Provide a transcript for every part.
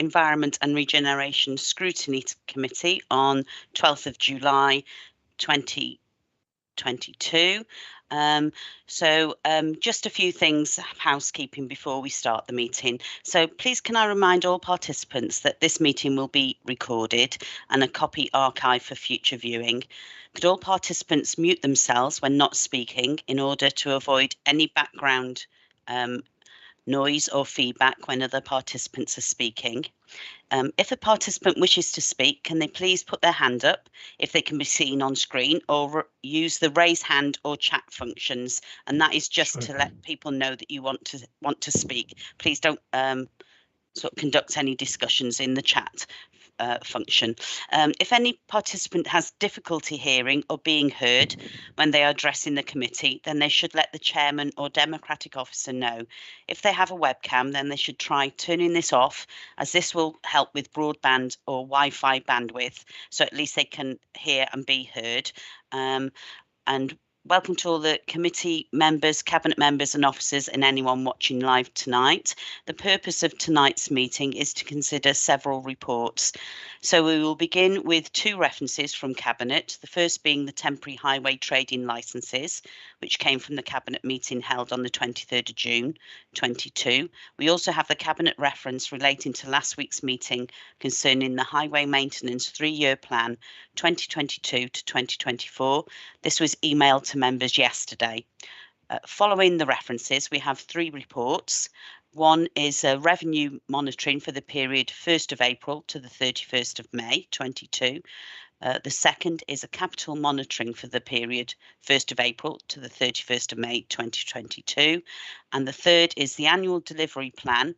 Environment and Regeneration Scrutiny Committee on 12th of July 2022. Just a few things, housekeeping before we start the meeting. So please can I remind all participants that this meeting will be recorded and a copy archived for future viewing. Could all participants mute themselves when not speaking in order to avoid any background noise or feedback when other participants are speaking? If a participant wishes to speak, can they please put their hand up if they can be seen on screen, or use the raise hand or chat functions, and that is just to let people know that you want to speak. Please don't sort of conduct any discussions in the chat function. If any participant has difficulty hearing or being heard when they are addressing the committee, then they should let the chairman or democratic officer know. If they have a webcam, then they should try turning this off, as this will help with broadband or Wi-Fi bandwidth, so at least they can hear and be heard. And welcome to all the committee members, cabinet members and officers, and anyone watching live tonight. The purpose of tonight's meeting is to consider several reports. So we will begin with two references from Cabinet, the first being the temporary highway trading licences, which came from the Cabinet meeting held on the 23rd of June 22. We also have the Cabinet reference relating to last week's meeting concerning the Highway Maintenance 3-year plan 2022 to 2024. This was emailed to members yesterday. Following the references, we have three reports. One is revenue monitoring for the period 1st of April to the 31st of May 22. The second is a capital monitoring for the period 1st of April to the 31st of May 2022. And the third is the annual delivery plan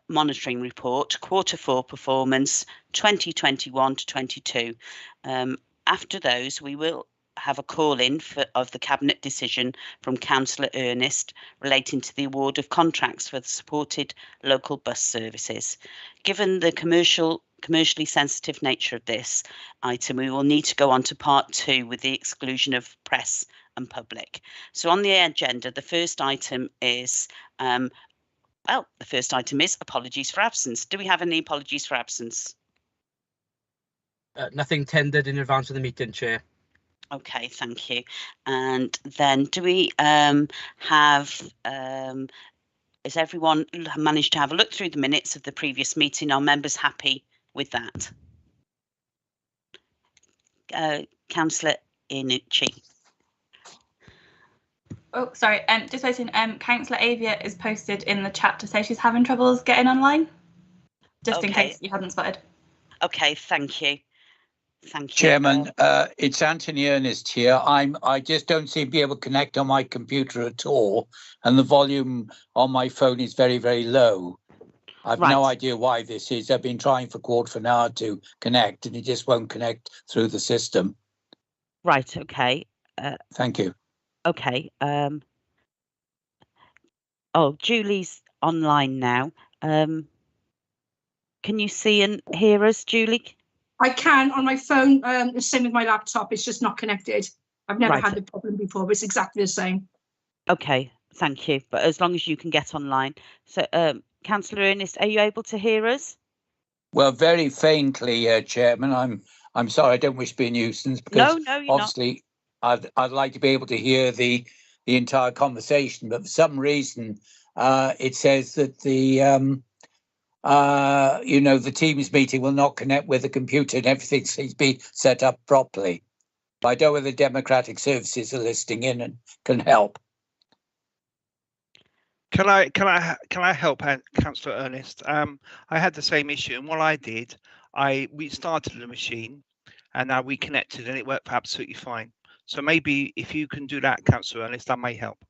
monitoring report, Q4 performance 2021 to 22. After those, we will have a call-in of the Cabinet decision from Councillor Ernest relating to the award of contracts for the supported local bus services. Given the commercially sensitive nature of this item, we will need to go on to part 2 with the exclusion of press and public. So on the agenda, the first item is apologies for absence. Do we have any apologies for absence? Nothing tendered in advance of the meeting, Chair. Okay, thank you. And then do we has everyone managed to have a look through the minutes of the previous meeting? Are members happy with that? Councillor Ian. Oh, sorry, just waiting. Councillor Avia is posted in the chat to say she's having troubles getting online, just in case you hadn't spotted. Okay, thank you. Thank you. Chairman, it's Anthony Ernest here. I just don't seem to be able to connect on my computer at all, and the volume on my phone is very, very low. I've no idea why this is. I've been trying for a quarter of an hour to connect, and it just won't connect through the system. Right. Okay. Thank you. Okay. Julie's online now. Can you see and hear us, Julie? I can on my phone. The same with my laptop. It's just not connected. I've never had the problem before, but it's exactly the same. Okay, thank you. But as long as you can get online. So, Councillor Ernest, are you able to hear us? Well, very faintly, Chairman. I'm sorry. I don't wish to be a nuisance because obviously I'd like to be able to hear the entire conversation. But for some reason, it says that the the Teams meeting will not connect with the computer and everything seems to be set up properly. But I don't know whether the Democratic Services are listening in and can help. Can I help, Councillor Ernest? I had the same issue, and what I did, I restarted the machine, and now we connected, and it worked absolutely fine. So maybe if you can do that, Councillor Ernest, that may help.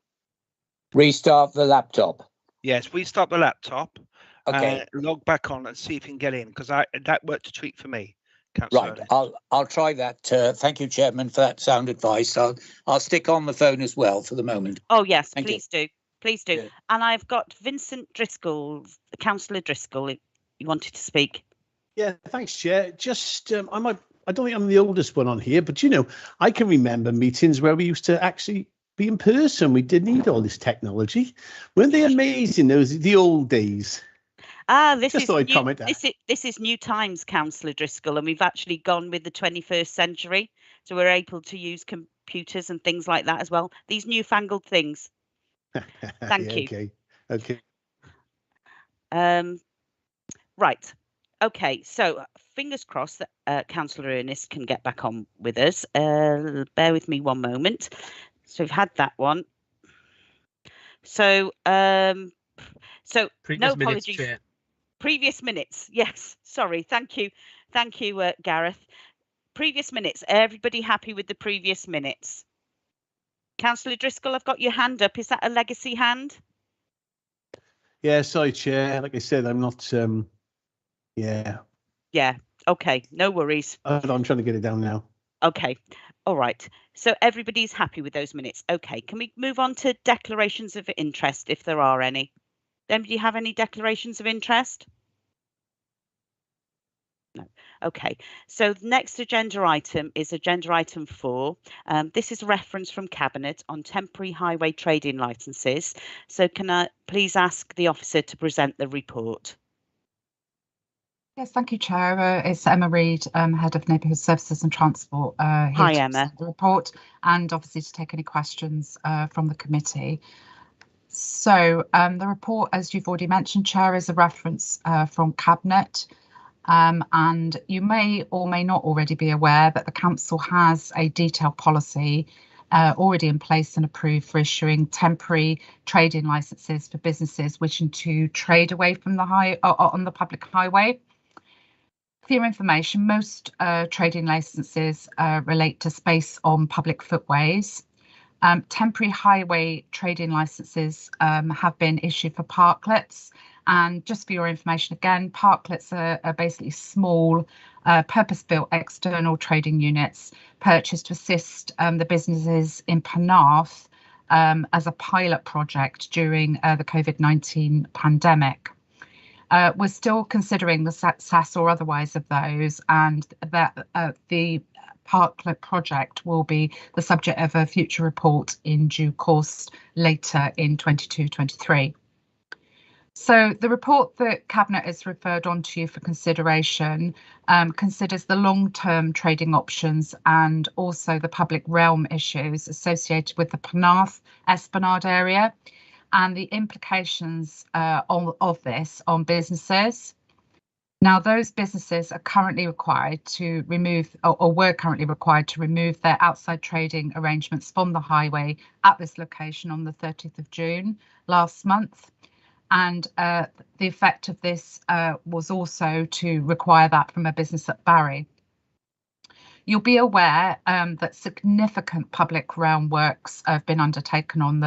Restart the laptop. Yes, restart the laptop. Okay. Log back on and see if you can get in, because that worked a treat for me. Right, I'll try that. Thank you, Chairman, for that sound advice. I'll stick on the phone as well for the moment. Oh yes, please do. Please do. Yeah. And I've got Vincent Driscoll, Councillor Driscoll. You wanted to speak? Yeah, thanks, Chair. Just I don't think I'm the oldest one on here, but I can remember meetings where we used to actually be in person. We didn't need all this technology. Weren't they amazing? Those the old days. This Just is thought I'd new, comment there. this is new times, Councillor Driscoll, and we've actually gone with the 21st century, so we're able to use computers and things like that as well. These newfangled things. Thank Yeah, you. Okay. Right. Okay. So fingers crossed that Councillor Ernest can get back on with us. Bear with me one moment. So we've had that one. So Previous no minutes, apologies. Chair. Previous minutes. Yes. Sorry. Thank you. Thank you, Gareth. Previous minutes. Everybody happy with the previous minutes? Councillor Driscoll, I've got your hand up. Is that a legacy hand? Yeah, sorry, Chair. Like I said, I'm not. Yeah. Yeah. Okay. No worries. I'm trying to get it down now. Okay. All right. So everybody's happy with those minutes. Okay. Can we move on to declarations of interest if there are any? Anybody have any declarations of interest? No. Okay. So the next agenda item is agenda item 4. This is a reference from Cabinet on temporary highway trading licences. So can I please ask the officer to present the report? Yes, thank you, Chair. It's Emma Reid, Head of Neighbourhood Services and Transport, here Hi, to Emma. present the report and obviously to take any questions from the committee. So the report, as you've already mentioned, Chair, is a reference from Cabinet. And you may or may not already be aware that the Council has a detailed policy already in place and approved for issuing temporary trading licences for businesses wishing to trade away from the on the public highway. For your information, most trading licences relate to space on public footways. Temporary highway trading licences have been issued for parklets. And just for your information, again, parklets are basically small, purpose-built external trading units purchased to assist the businesses in Penarth as a pilot project during the COVID-19 pandemic. We're still considering the SAS or otherwise of those, and that the parklet project will be the subject of a future report in due course later in 22-23. So the report that Cabinet has referred on to you for consideration considers the long-term trading options and also the public realm issues associated with the Penarth Esplanade area and the implications of this on businesses. Now, those businesses are currently required to remove, or were currently required to remove their outside trading arrangements from the highway at this location on the 30th of June last month. And the effect of this was also to require that from a business at Barry. You'll be aware that significant public realm works have been undertaken on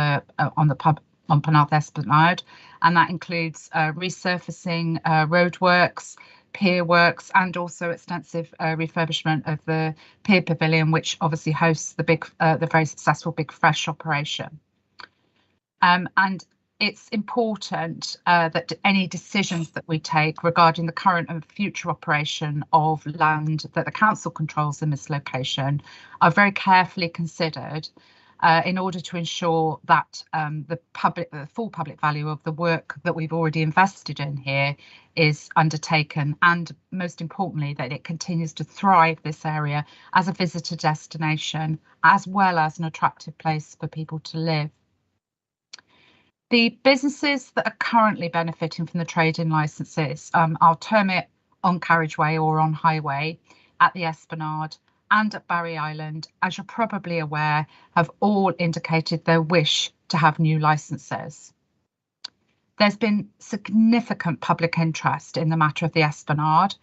Penarth Esplanade, and that includes resurfacing roadworks, pier works, and also extensive refurbishment of the pier pavilion, which obviously hosts the very successful Big Fresh operation. And it's important that any decisions that we take regarding the current and future operation of land that the council controls in this location are very carefully considered in order to ensure that the full public value of the work that we've already invested in here is undertaken, and most importantly that it continues to thrive, this area, as a visitor destination as well as an attractive place for people to live. The businesses that are currently benefiting from the trading licences, I'll term it on carriageway or on highway, at the Esplanade and at Barry Island, as you're probably aware, have all indicated their wish to have new licences. There's been significant public interest in the matter of the Esplanade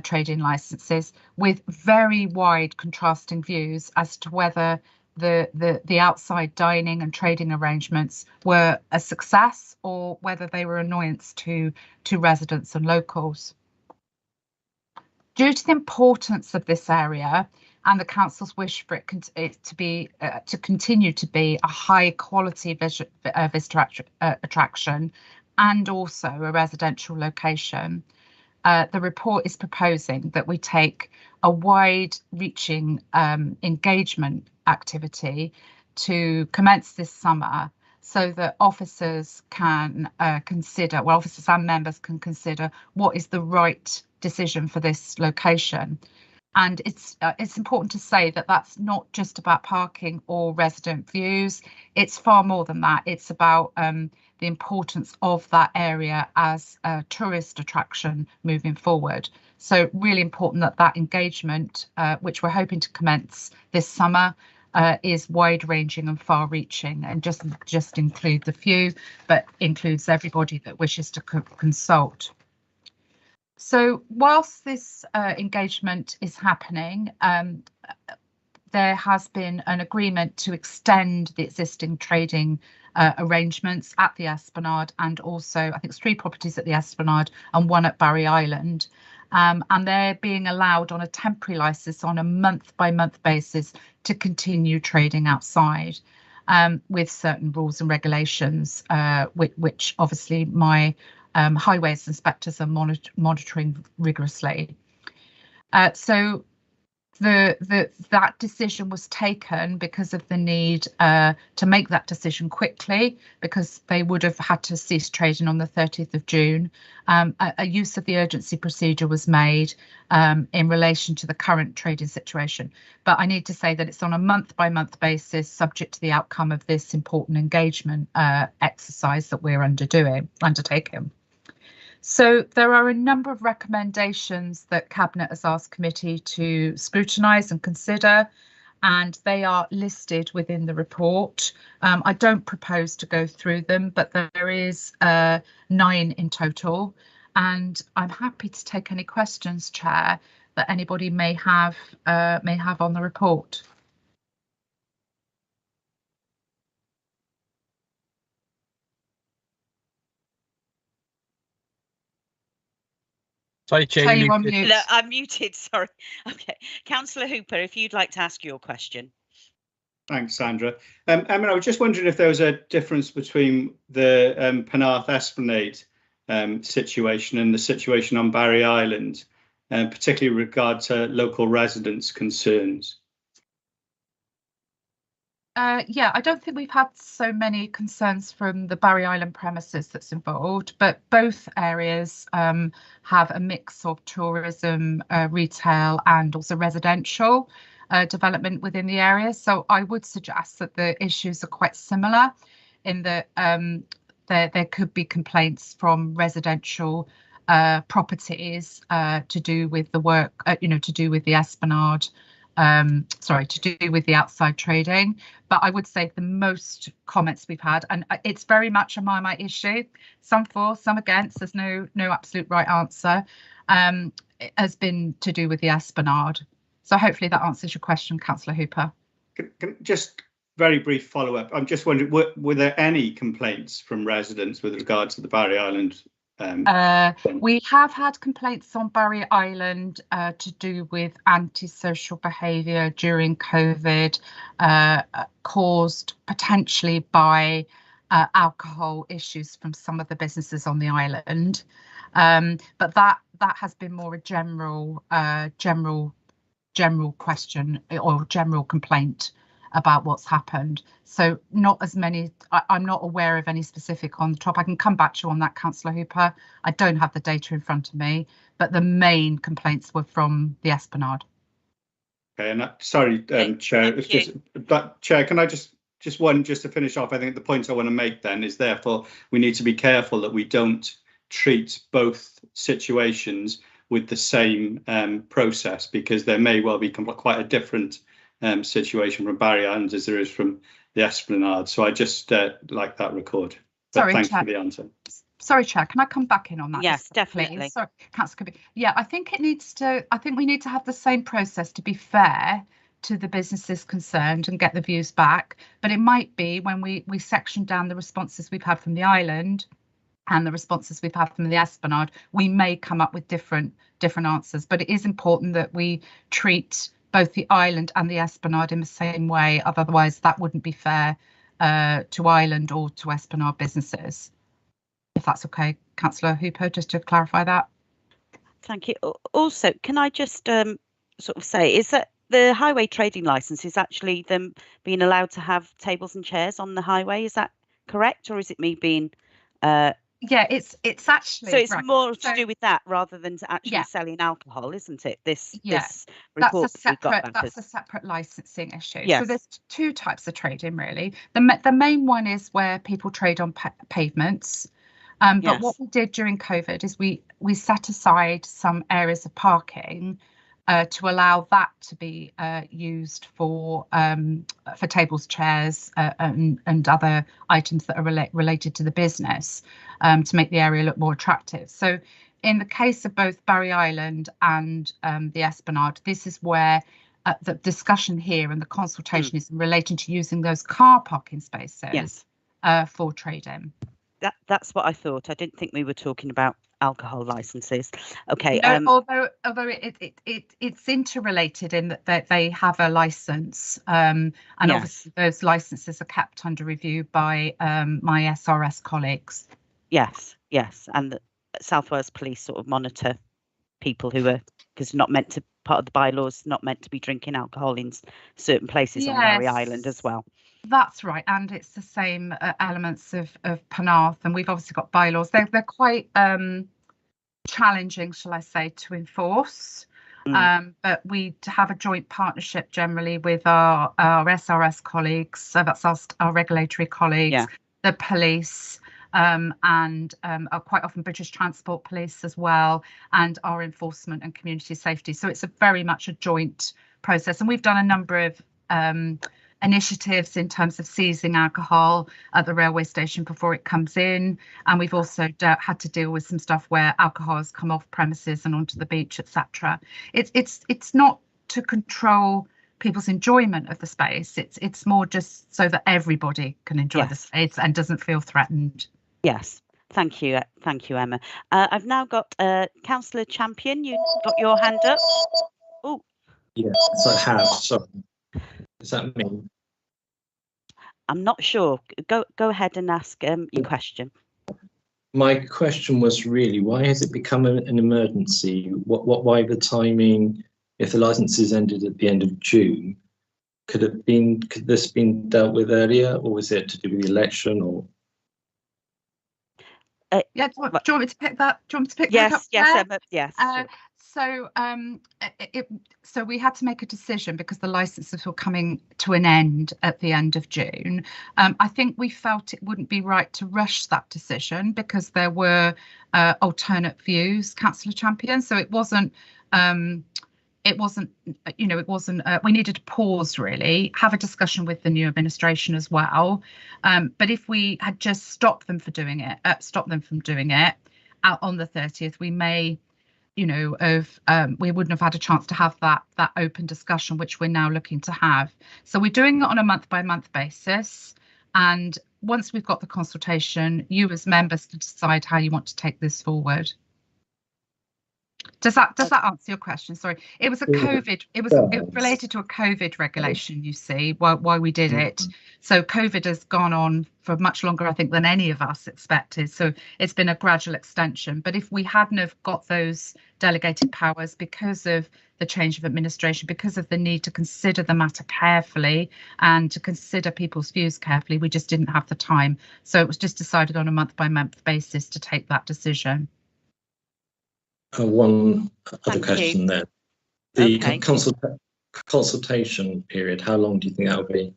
trading licences, with very wide contrasting views as to whether the outside dining and trading arrangements were a success or whether they were an annoyance to residents and locals. Due to the importance of this area and the council's wish for it to continue to be a high quality visitor attraction and also a residential location, the report is proposing that we take a wide-reaching engagement activity to commence this summer, so that officers can consider, well, officers and members can consider what is the right decision for this location. And it's important to say that that's not just about parking or resident views. It's far more than that. It's about the importance of that area as a tourist attraction moving forward. So really important that that engagement, which we're hoping to commence this summer, is wide-ranging and far-reaching, and just includes a few, but includes everybody that wishes to consult. So whilst this engagement is happening, there has been an agreement to extend the existing trading arrangements at the Esplanade, and also I think it's 3 properties at the Esplanade and 1 at Barry Island. And they're being allowed on a temporary licence on a month-by-month basis to continue trading outside, with certain rules and regulations, which obviously my highways inspectors are monitoring rigorously. So that decision was taken because of the need to make that decision quickly, because they would have had to cease trading on the 30th of June. A use of the urgency procedure was made in relation to the current trading situation. But I need to say that it's on a month-by-month basis, subject to the outcome of this important engagement exercise that we're undertaking. So there are a number of recommendations that Cabinet has asked committee to scrutinise and consider, and they are listed within the report. I don't propose to go through them, but there is 9 in total, and I'm happy to take any questions, Chair, that anybody may have on the report. Sorry, Chair, you're on muted. mute. No, I'm muted, sorry. Okay, Councillor Hooper, if you'd like to ask your question. Thanks, Sandra. Emma, I was just wondering if there was a difference between the Penarth Esplanade situation and the situation on Barry Island, particularly with regard to local residents' concerns. Yeah, I don't think we've had so many concerns from the Barry Island premises that's involved, but both areas have a mix of tourism, retail and also residential development within the area. So I would suggest that the issues are quite similar in that there could be complaints from residential properties to do with the work, to do with the Esplanade, to do with the outside trading. But I would say the most comments we've had, and it's very much a my issue, some for, some against, there's no absolute right answer, has been to do with the Esplanade. So hopefully that answers your question, Councillor Hooper. Just very brief follow-up. I'm just wondering, were there any complaints from residents with regard to the Barry Island? We have had complaints on Barry Island to do with antisocial behaviour during COVID, caused potentially by alcohol issues from some of the businesses on the island. But that has been more a general question or general complaint about what's happened. So not as many, I'm not aware of any specific on the top. I can come back to you on that, Councillor Hooper. I don't have the data in front of me, but the main complaints were from the Esplanade. Okay, and sorry, Chair, Chair, can I just to finish off, I think the point I want to make then is therefore we need to be careful that we don't treat both situations with the same process, because there may well be quite a different situation from Barry Island as there is from the Esplanade. So I just like that record. But sorry, thanks Chair. for the answer. Sorry, Chair, can I come back in on that? Yes, definitely. Sorry, Councillor Kirby. Yeah, I think we need to have the same process to be fair to the businesses concerned and get the views back. But it might be when we section down the responses we've had from the island and the responses we've had from the Esplanade, we may come up with different answers. But it is important that we treat both the island and the Esplanade in the same way, otherwise that wouldn't be fair to island or to Esplanade businesses. If that's okay, Councillor Hooper, just to clarify that. Thank you. Also, can I just sort of say, is that the highway trading licence is actually them being allowed to have tables and chairs on the highway? Is that correct, or is it me being? Yeah, it's actually. So it's right. more to do with that rather than to actually selling alcohol, isn't it? This report that's a separate licensing issue. Yes. So there's two types of trading really. The main one is where people trade on pavements. But what we did during COVID is we set aside some areas of parking to allow that to be used for tables, chairs, and other items that are related to the business to make the area look more attractive. So in the case of both Barry Island and the Esplanade, this is where the discussion here and the consultation is relating to using those car parking spaces for trading. That's what I thought. I didn't think we were talking about alcohol licenses. Okay. No, although it's interrelated in that they have a license, and obviously those licenses are kept under review by my SRS colleagues. Yes, and the South Wales Police sort of monitor people who are, because not meant to, part of the bylaws, not meant to be drinking alcohol in certain places on Barry Island as well. That's right, and it's the same elements of Penarth, and we've obviously got bylaws. They're quite challenging, shall I say, to enforce. But we have a joint partnership generally with our SRS colleagues, so that's our regulatory colleagues, the police, and quite often British Transport Police as well, and our enforcement and community safety. So it's very much a joint process, and we've done a number of initiatives in terms of seizing alcohol at the railway station before it comes in, and we've also had to deal with some stuff where alcohol has come off premises and onto the beach, etc. It's not to control people's enjoyment of the space. It's more just so that everybody can enjoy the space and doesn't feel threatened. Yes, thank you, Emma. I've now got Councillor Champion. You got your hand up. Oh, yes, I have. Sorry. Is that me? I'm not sure. Go ahead and ask your question. My question was really, why has it become an emergency? Why the timing? If the licenses ended at the end of June, could this been dealt with earlier, or was it to do with the election? Or do you want me to pick that? Do you want me to pick that up? Yes, Emma. Yes. So we had to make a decision because the licenses were coming to an end at the end of June. I think we felt it wouldn't be right to rush that decision because there were alternate views, Councillor Champion. So it wasn't. We needed to pause, really, have a discussion with the new administration as well. But if we had just stopped them from doing it out on the 30th, we may. We wouldn't have had a chance to have that open discussion, which we're now looking to have. So we're doing it on a month-by-month basis. And once we've got the consultation, you as members can decide how you want to take this forward. Does that answer your question? Sorry, it was a COVID. It was related to a COVID regulation. You see, why we did it. So COVID has gone on for much longer, I think, than any of us expected. So it's been a gradual extension. But if we hadn't have got those delegated powers because of the change of administration, because of the need to consider the matter carefully and to consider people's views carefully, we just didn't have the time. So it was just decided on a month-by-month basis to take that decision. One other question there. The consultation period, how long do you think that will be?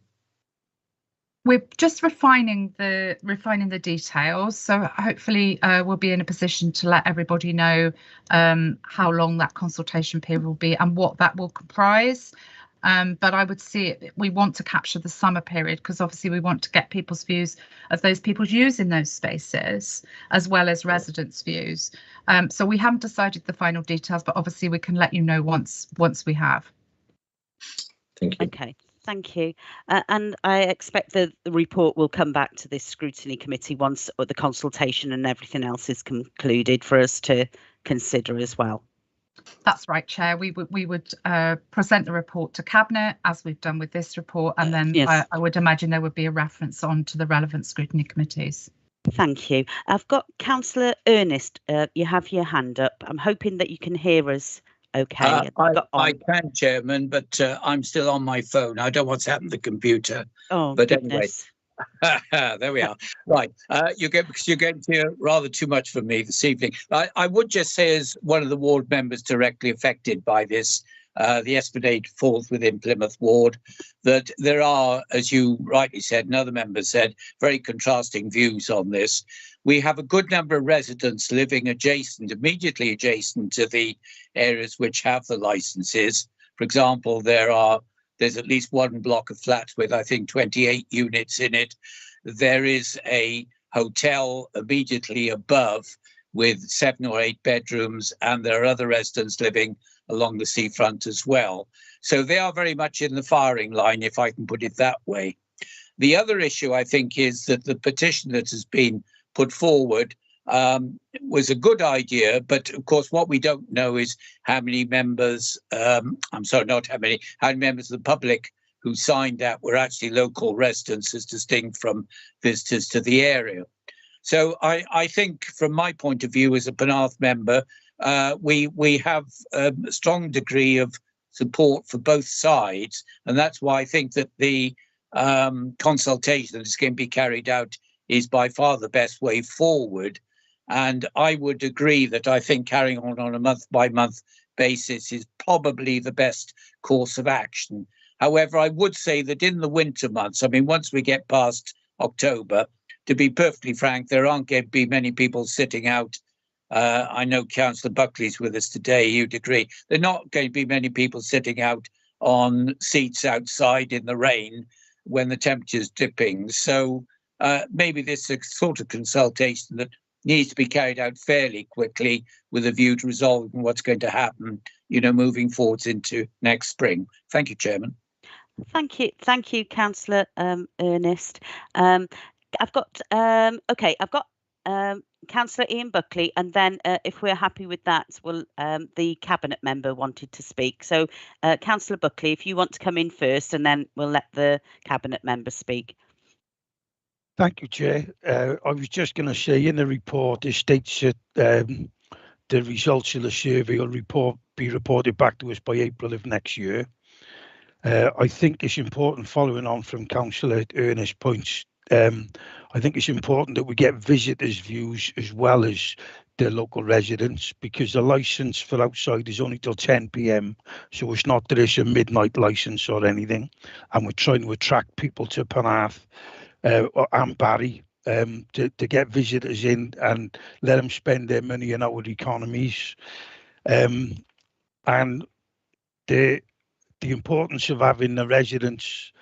We're just refining the details, so hopefully we'll be in a position to let everybody know how long that consultation period will be and what that will comprise. But I would see it, we want to capture the summer period because obviously we want to get people's views of those people using those spaces as well as residents' views. So we haven't decided the final details, but obviously we can let you know once we have. Thank you. Okay, thank you. And I expect the report will come back to this scrutiny committee once the consultation and everything else is concluded for us to consider as well. That's right, Chair. We would present the report to Cabinet as we've done with this report, and then I would imagine there would be a reference on to the relevant scrutiny committees. Thank you. I've got Councillor Ernest. You have your hand up. I'm hoping that you can hear us okay. I can, Chairman, but I'm still on my phone. I don't know what's happened to the computer. Oh, but goodness. There we are. Right. Because you're getting to hear rather too much from me this evening. I would just say, as one of the ward members directly affected by this, the Esplanade falls within Plymouth Ward, that there are, as you rightly said, and other members said, very contrasting views on this. We have a good number of residents living immediately adjacent to the areas which have the licenses. For example, there's at least one block of flats with, I think, 28 units in it. There is a hotel immediately above with 7 or 8 bedrooms, and there are other residents living along the seafront as well. So they are very much in the firing line, if I can put it that way. The other issue, I think, is that the petition that has been put forward was a good idea, but of course what we don't know is how many members, how many members of the public who signed that were actually local residents, as distinct from visitors to the area. So I think, from my point of view as a Penarth member, we have a strong degree of support for both sides, and that's why I think that the consultation that is going to be carried out is by far the best way forward. And I would agree that I think carrying on a month-by-month basis is probably the best course of action. However, I would say that in the winter months, I mean, once we get past October, to be perfectly frank, there aren't going to be many people sitting out. I know Councillor Buckley's with us today, you'd agree. There are not going to be many people sitting out on seats outside in the rain when the temperature's dipping. So maybe this is a sort of consultation that needs to be carried out fairly quickly with a view to resolving what's going to happen, moving forwards into next spring. Thank you, Chairman. Thank you, Councillor Ernest. I've got Councillor Ian Buckley, and then if we're happy with that, the Cabinet member wanted to speak. So, Councillor Buckley, if you want to come in first, and then we'll let the Cabinet member speak. Thank you, Chair. I was just going to say, in the report, it states that the results of the survey will be reported back to us by April of next year. I think it's important, following on from Councillor Ernest's points, I think it's important that we get visitors' views as well as the local residents, because the licence for outside is only till 10 p.m. So it's not that it's a midnight licence or anything. And we're trying to attract people to Penarth and Barry to get visitors in and let them spend their money in our economies. And the importance of having the residents,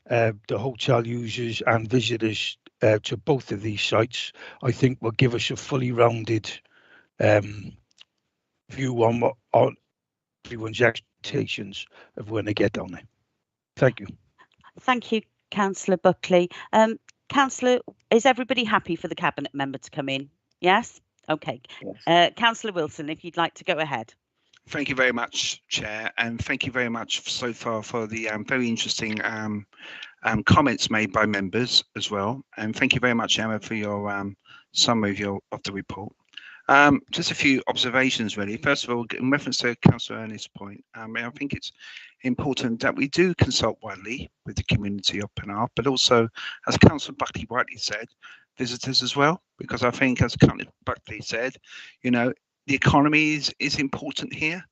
the hotel users and visitors to both of these sites, I think will give us a fully rounded view on everyone's expectations of when they get down there. Thank you. Thank you, Councillor Buckley. Councillor, is everybody happy for the Cabinet member to come in? Yes? Okay. Yes. Councillor Wilson, if you'd like to go ahead. Thank you very much, Chair, and thank you very much so far for the very interesting comments made by members as well. And thank you very much, Emma, for your summary of the report. Just a few observations, really. First of all, in reference to Councillor Ernest's point, I think it's important that we do consult widely with the community of Penarth, but also, as Councillor Buckley rightly said, visitors as well, because I think, as Councillor Buckley said, the economy is important here.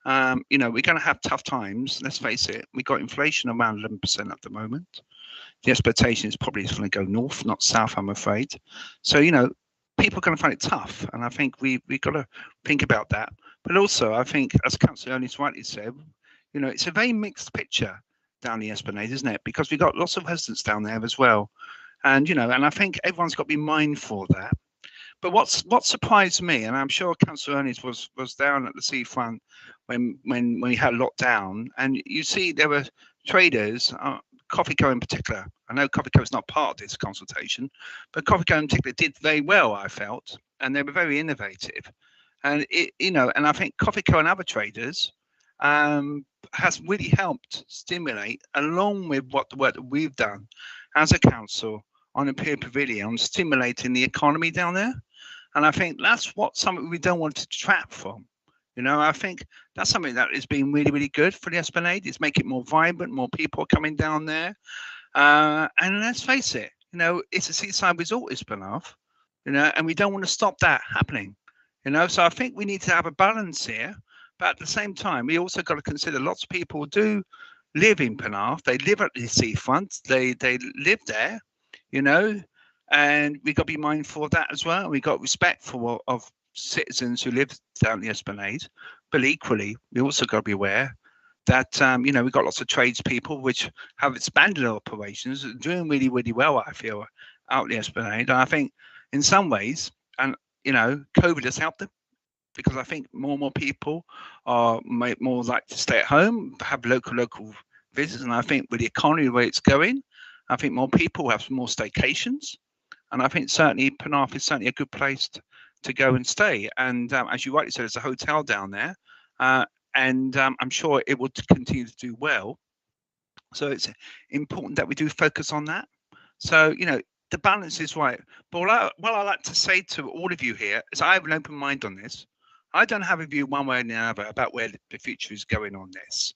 We're going to have tough times. Let's face it. We've got inflation around 11% at the moment. The expectation is probably it's going to go north, not south, I'm afraid. So, people are going to find it tough. And I think we've got to think about that. But also, I think, as Councillor Ernest rightly said, it's a very mixed picture down the Esplanade, isn't it? Because we've got lots of residents down there as well. And, and I think everyone's got to be mindful of that. But what surprised me, and I'm sure Councillor Ernest was down at the seafront when we had lockdown, and you see there were traders, Coffee Co in particular. I know Coffee Co is not part of this consultation, but Coffee Co in particular did very well, I felt, and they were very innovative. And and I think Coffee Co and other traders has really helped stimulate, along with the work that we've done as a council on a peer pavilion, on stimulating the economy down there. And I think that's something we don't want to detract from. I think that's something that has been really, really good for the Esplanade. It's making it more vibrant, more people coming down there. And let's face it, You know, it's a seaside resort, is Penarth, you know, and we don't want to stop that happening, you know. So I think we need to have a balance here. But at the same time, we also got to consider lots of people do live in Penarth. They live at the seafront. They live there, you know, and we got to be mindful of that as well. We got respect for of citizens who live down the Esplanade, but equally, we also got to be aware that you know, we've got lots of tradespeople which have expanded their operations, doing really, really well, I feel, out the Esplanade. And I think in some ways, and you know, COVID has helped them, because I think more and more people are more like to stay at home, have local visits. And I think with the economy the way it's going, I think more people have more staycations. And I think certainly Penarth is certainly a good place to go and stay. And as you rightly said, there's a hotel down there. And I'm sure it will continue to do well. So it's important that we do focus on that. So, you know, the balance is right. But what I like to say to all of you here is I have an open mind on this. I don't have a view one way or the other about where the future is going on this,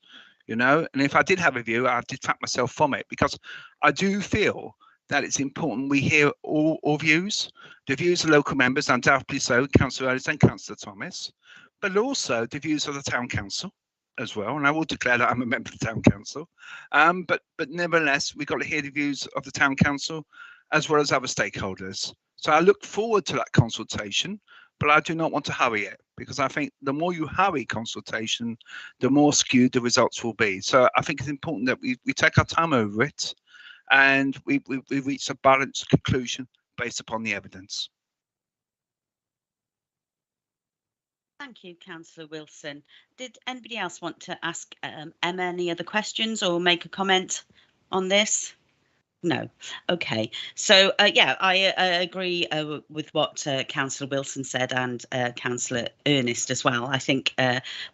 you know. And if I did have a view, I'd detract myself from it, because I do feel that it's important we hear all views, the views of local members, undoubtedly so, Councillor Ellis and Councillor Thomas, but also the views of the Town Council as well. And I will declare that I'm a member of the Town Council. But nevertheless, we've got to hear the views of the Town Council as well as other stakeholders. So I look forward to that consultation, but I do not want to hurry it, because I think the more you hurry consultation, the more skewed the results will be. So I think it's important that we take our time over it, and we reach a balanced conclusion based upon the evidence. Thank you, Councillor Wilson. Did anybody else want to ask Emma any other questions or make a comment on this? No. Okay. So, yeah, I agree with what Councillor Wilson said, and Councillor Ernest as well. I think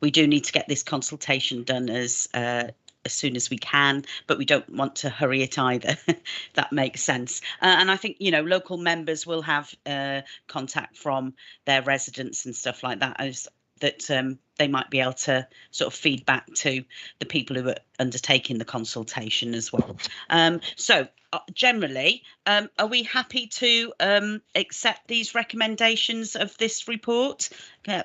we do need to get this consultation done as soon as we can, but we don't want to hurry it either. That makes sense. And I think, you know, local members will have contact from their residents and stuff like that, as that they might be able to sort of feed back to the people who are undertaking the consultation as well. So generally, are we happy to accept these recommendations of this report?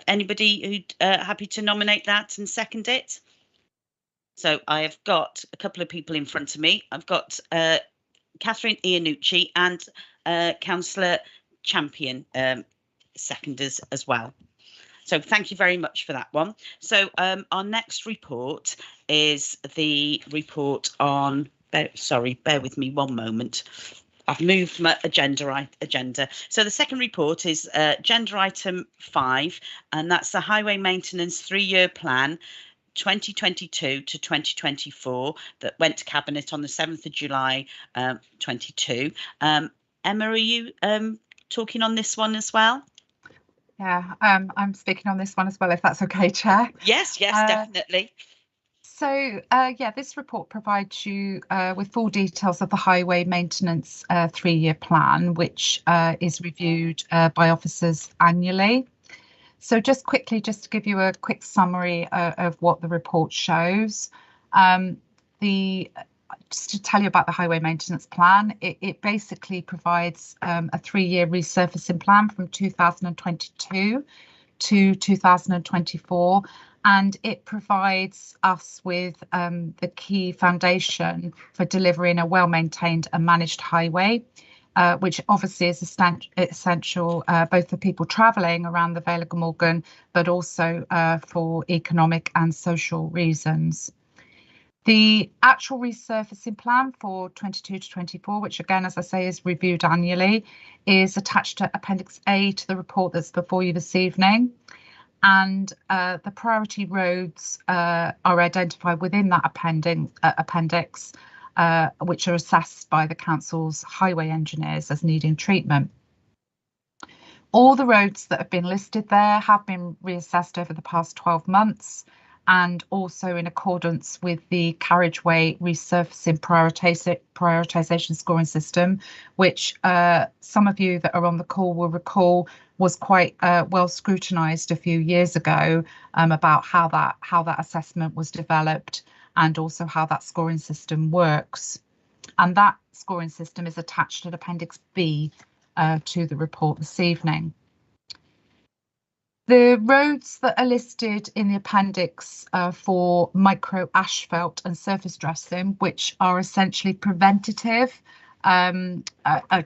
Anybody who'd happy to nominate that and second it? So I have got a couple of people in front of me. I've got Catherine Iannucci and Councillor Champion seconders as well. So thank you very much for that one. So our next report is the report on, sorry, bear with me one moment. I've moved my agenda. So the second report is agenda item 5, and that's the Highway Maintenance 3-year plan 2022 to 2024 that went to Cabinet on the 7th of July 22. Emma, are you talking on this one as well? Yeah, I'm speaking on this one as well, if that's okay, Chair. Yes, definitely. So, yeah, this report provides you with full details of the highway maintenance 3-year plan, which is reviewed by officers annually. So just quickly, just to give you a quick summary of what the report shows. Just to tell you about the highway maintenance plan, it basically provides a 3-year resurfacing plan from 2022 to 2024, and it provides us with the key foundation for delivering a well-maintained and managed highway, which obviously is essential both for people travelling around the Vale of Glamorgan, but also for economic and social reasons. The actual resurfacing plan for 22 to 24, which again, as I say, is reviewed annually, is attached to Appendix A to the report that's before you this evening. And the priority roads are identified within that appendix, which are assessed by the Council's highway engineers as needing treatment. All the roads that have been listed there have been reassessed over the past 12 months, and also in accordance with the carriageway resurfacing prioritisation scoring system, which some of you that are on the call will recall was quite well scrutinised a few years ago about how that assessment was developed and also how that scoring system works. and that scoring system is attached to Appendix B to the report this evening. The roads that are listed in the appendix for micro asphalt and surface dressing, which are essentially preventative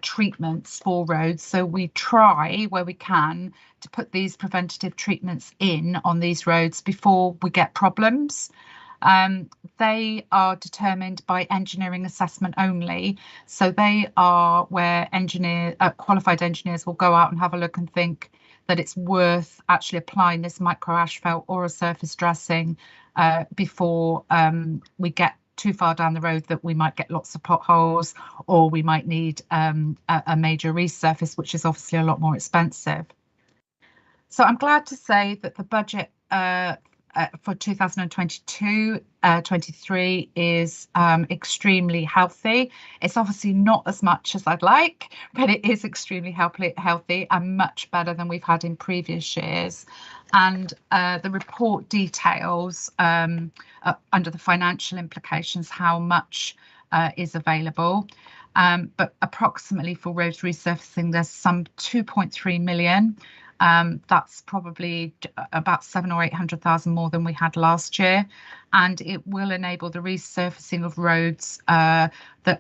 treatments for roads. So we try where we can to put these preventative treatments in on these roads before we get problems. They are determined by engineering assessment only. So they are where qualified engineers will go out and have a look and think that it's worth actually applying this micro asphalt or a surface dressing before we get too far down the road that we might get lots of potholes, or we might need a major resurface, which is obviously a lot more expensive. So I'm glad to say that the budget for 2022-23 is extremely healthy. It's obviously not as much as I'd like, but it is extremely healthy and much better than we've had in previous years. And the report details under the financial implications how much is available. But approximately for roads resurfacing, there's some 2.3 million. That's probably about 700,000 or 800,000 more than we had last year, and it will enable the resurfacing of roads that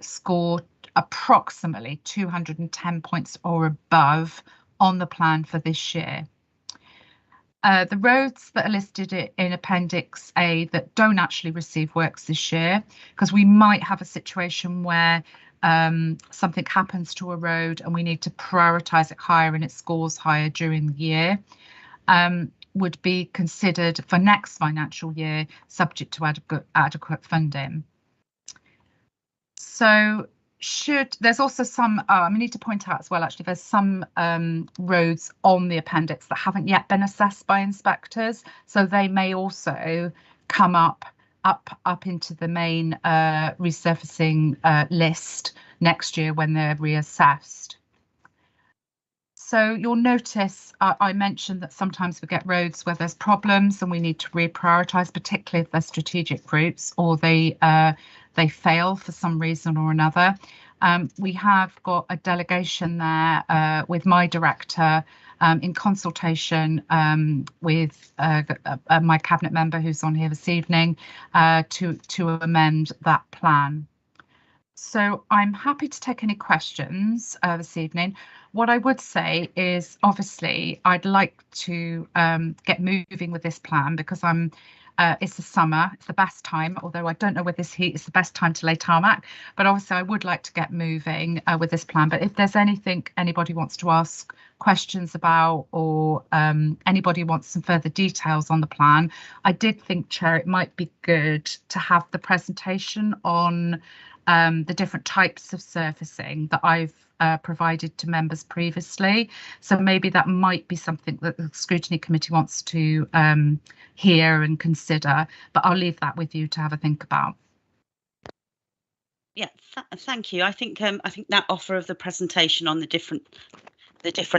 score approximately 210 points or above on the plan for this year. The roads that are listed in Appendix A that don't actually receive works this year, because we might have a situation where something happens to a road and we need to prioritise it higher and it scores higher during the year, would be considered for next financial year, subject to adequate funding. So there's also some, I need to point out as well, actually, there's some roads on the appendix that haven't yet been assessed by inspectors, so they may also come up into the main resurfacing list next year when they're reassessed. So you'll notice I mentioned that sometimes we get roads where there's problems and we need to reprioritise, particularly if they're strategic routes or they fail for some reason or another. We have got a delegation there with my director in consultation with my cabinet member who's on here this evening to amend that plan. So I'm happy to take any questions this evening. What I would say is, obviously, I'd like to get moving with this plan because it's the summer, it's the best time, although I don't know with this heat, it's the best time to lay tarmac. But obviously, I would like to get moving with this plan. But if there's anything anybody wants to ask questions about, or anybody wants some further details on the plan, I did think, Chair, it might be good to have the presentation on the different types of surfacing that I've provided to members previously. So maybe that might be something that the Scrutiny Committee wants to hear and consider, but I'll leave that with you to have a think about. Yeah, thank you. I think that offer of the presentation on the different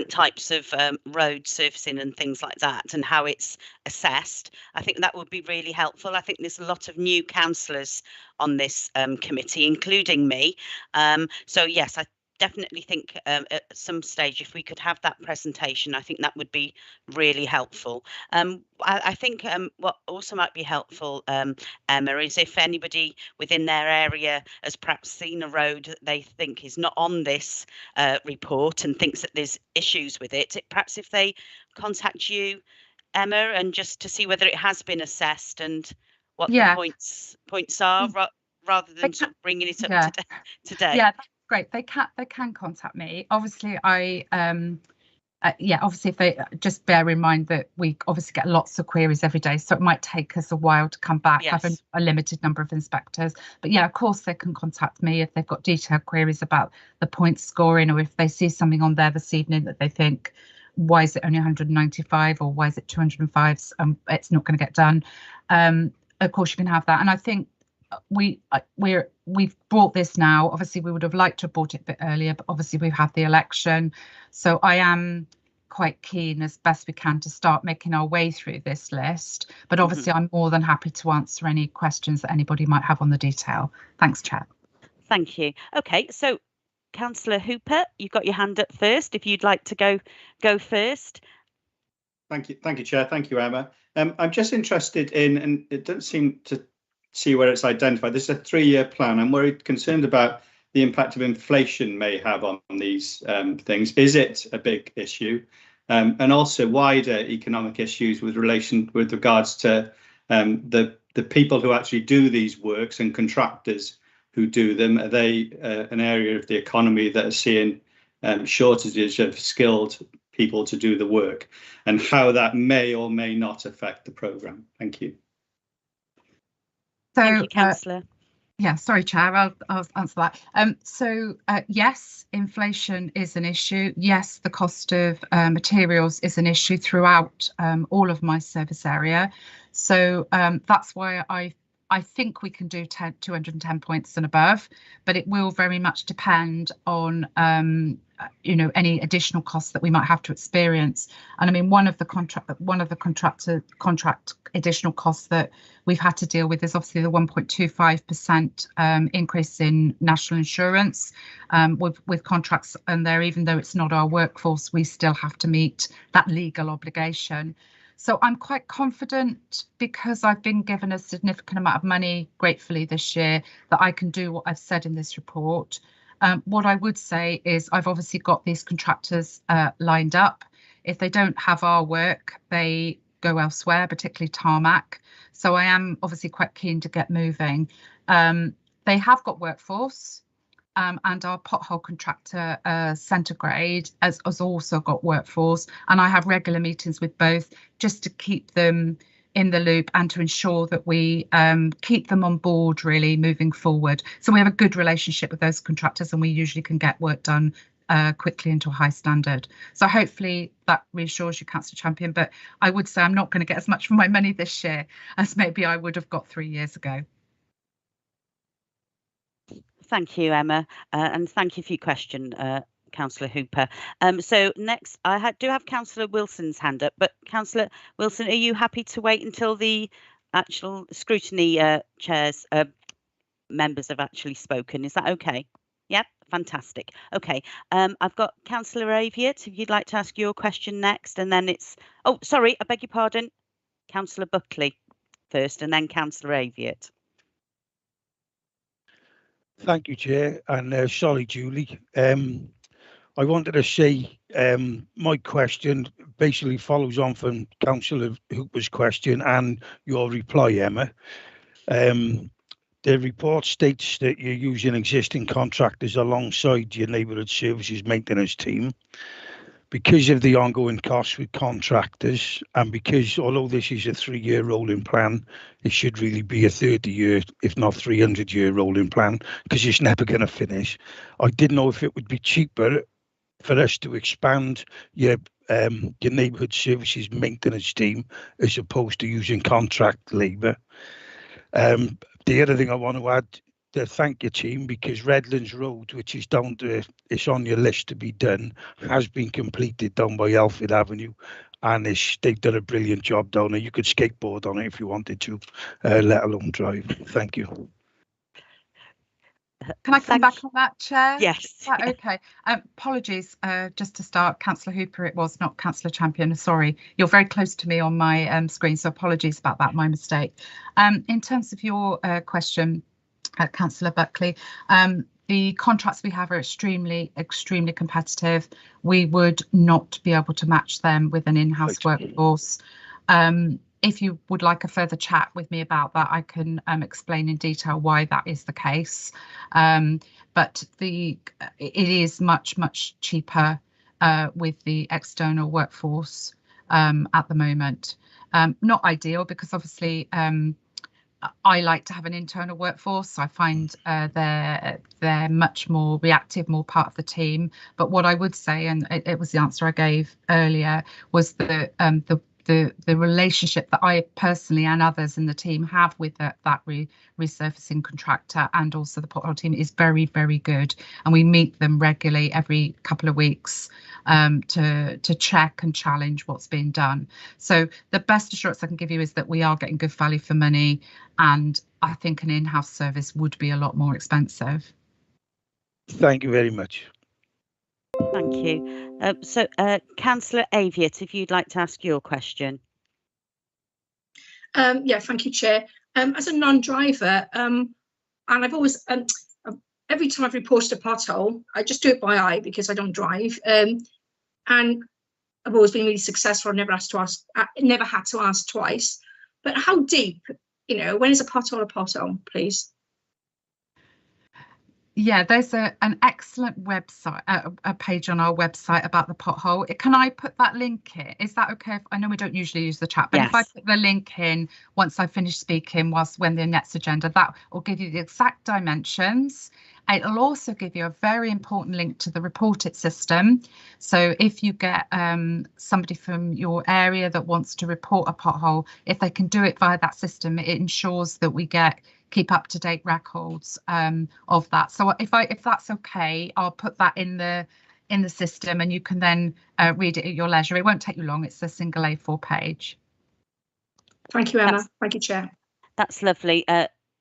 types of road surfacing and things like that, and how it's assessed, I think that would be really helpful. I think there's a lot of new councillors on this committee, including me. So yes, I definitely think at some stage, if we could have that presentation, I think that would be really helpful. I think what also might be helpful, Emma, is if anybody within their area has perhaps seen a road that they think is not on this report and thinks that there's issues with it, perhaps if they contact you, Emma, and just to see whether it has been assessed and what the points are, rather than sort of bringing it up today. Yeah, that's great. They can contact me. Obviously, obviously, if they just bear in mind that we obviously get lots of queries every day, so it might take us a while to come back, having a limited number of inspectors. But yeah, of course, they can contact me if they've got detailed queries about the point scoring, or if they see something on there this evening that they think, why is it only 195 or why is it 205? It's not going to get done. Of course, you can have that. And I think we've brought this now. Obviously, we would have liked to have brought it a bit earlier, but obviously we've had the election. So I am quite keen as best we can to start making our way through this list. But obviously I'm more than happy to answer any questions that anybody might have on the detail. Thanks, Chair. Thank you. Okay, so Councillor Hooper, you've got your hand up first. If you'd like to go first. Thank you, Chair. Thank you, Emma. I'm just interested in, and it doesn't seem to see where it's identified. This is a 3-year plan. I'm concerned about the impact of inflation may have on these things. Is it a big issue? And also wider economic issues with regards to the people who actually do these works and contractors who do them. Are they an area of the economy that are seeing shortages of skilled people to do the work, and how that may or may not affect the programme? Thank you. So, thank you, Councillor. Yeah, sorry, Chair, I'll answer that. Yes, inflation is an issue. Yes, the cost of materials is an issue throughout all of my service area. So that's why I think we can do 210 points and above, but it will very much depend on any additional costs that we might have to experience. And I mean, one of the contract additional costs that we've had to deal with is obviously the 1.25% increase in national insurance with contracts, and there, even though it's not our workforce, we still have to meet that legal obligation. So I'm quite confident, because I've been given a significant amount of money, gratefully, this year, that I can do what I've said in this report. What I would say is I've obviously got these contractors lined up. If they don't have our work, they go elsewhere, particularly tarmac. So I am obviously quite keen to get moving. They have got workforce. And our pothole contractor, Centigrade, has also got workforce, and I have regular meetings with both just to keep them in the loop and to ensure that we keep them on board, really, moving forward. So we have a good relationship with those contractors, and we usually can get work done quickly and to a high standard. So hopefully that reassures you, Councillor Champion, but I would say I'm not going to get as much for my money this year as maybe I would have got 3 years ago. Thank you, Emma, and thank you for your question, Councillor Hooper. So next, I do have Councillor Wilson's hand up, but Councillor Wilson, are you happy to wait until the actual scrutiny chairs members have actually spoken? Is that okay? Yep, fantastic. Okay, I've got Councillor Aviat, if you'd like to ask your question next, and then it's, oh, sorry, I beg your pardon, Councillor Buckley first, and then Councillor Aviat. Thank you, Chair, and sorry, Julie. I wanted to say my question basically follows on from Councillor Hooper's question and your reply, Emma. The report states that you're using existing contractors alongside your neighbourhood services maintenance team. Because of the ongoing costs with contractors, and because although this is a 3-year rolling plan, it should really be a 30-year, if not 300-year rolling plan, because it's never going to finish. I didn't know if it would be cheaper for us to expand your neighbourhood services maintenance team as opposed to using contract labour. The other thing I want to add, to thank your team, because Redlands Road, which is it's on your list to be done, has been completed down by Alfred Avenue, and they've done a brilliant job down there. You could skateboard on it if you wanted to, let alone drive. Thank you. Can I come back on that, Chair? Yes. Okay. Apologies, just to start, Councillor Hooper, it was not Councillor Champion. Sorry, you're very close to me on my screen, so apologies about that, my mistake. In terms of your question, Councillor Buckley, the contracts we have are extremely competitive. We would not be able to match them with an in-house workforce. If you would like a further chat with me about that, I can explain in detail why that is the case. But it is much cheaper with the external workforce at the moment. Not ideal, because obviously I like to have an internal workforce. I find they're much more reactive, more part of the team. But what I would say, and it was the answer I gave earlier, was that the relationship that I personally and others in the team have with that resurfacing contractor and also the pothole team is very, very good, and we meet them regularly every couple of weeks to check and challenge what's being done. So the best assurance I can give you is that we are getting good value for money, and I think an in-house service would be a lot more expensive. Thank you very much. Thank you. Councillor Aviat, if you'd like to ask your question. Yeah, thank you, Chair. As a non-driver, and I've always, every time I've reported a pothole, I just do it by eye because I don't drive. And I've always been really successful. I've never never had to ask twice. But how deep, you know, when is a pothole, please? Yeah, there's an excellent website, a page on our website about the pothole. Can I put that link in? Is that okay? I know we don't usually use the chat, but yes. If I put the link in once I finish speaking, when the next agenda, that will give you the exact dimensions. It'll also give you a very important link to the Report It system. So if you get somebody from your area that wants to report a pothole, if they can do it via that system, it ensures that we keep up-to-date records of that. So if that's okay, I'll put that in the system, and you can then read it at your leisure. It won't take you long. It's a single A4 page. Thank you, Emma. Thank you, Chair. That's lovely.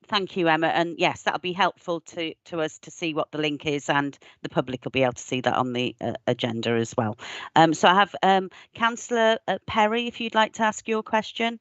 Thank you, Emma. And yes, that'll be helpful to us to see what the link is, and the public will be able to see that on the agenda as well. So I have Councillor Perry, if you'd like to ask your question.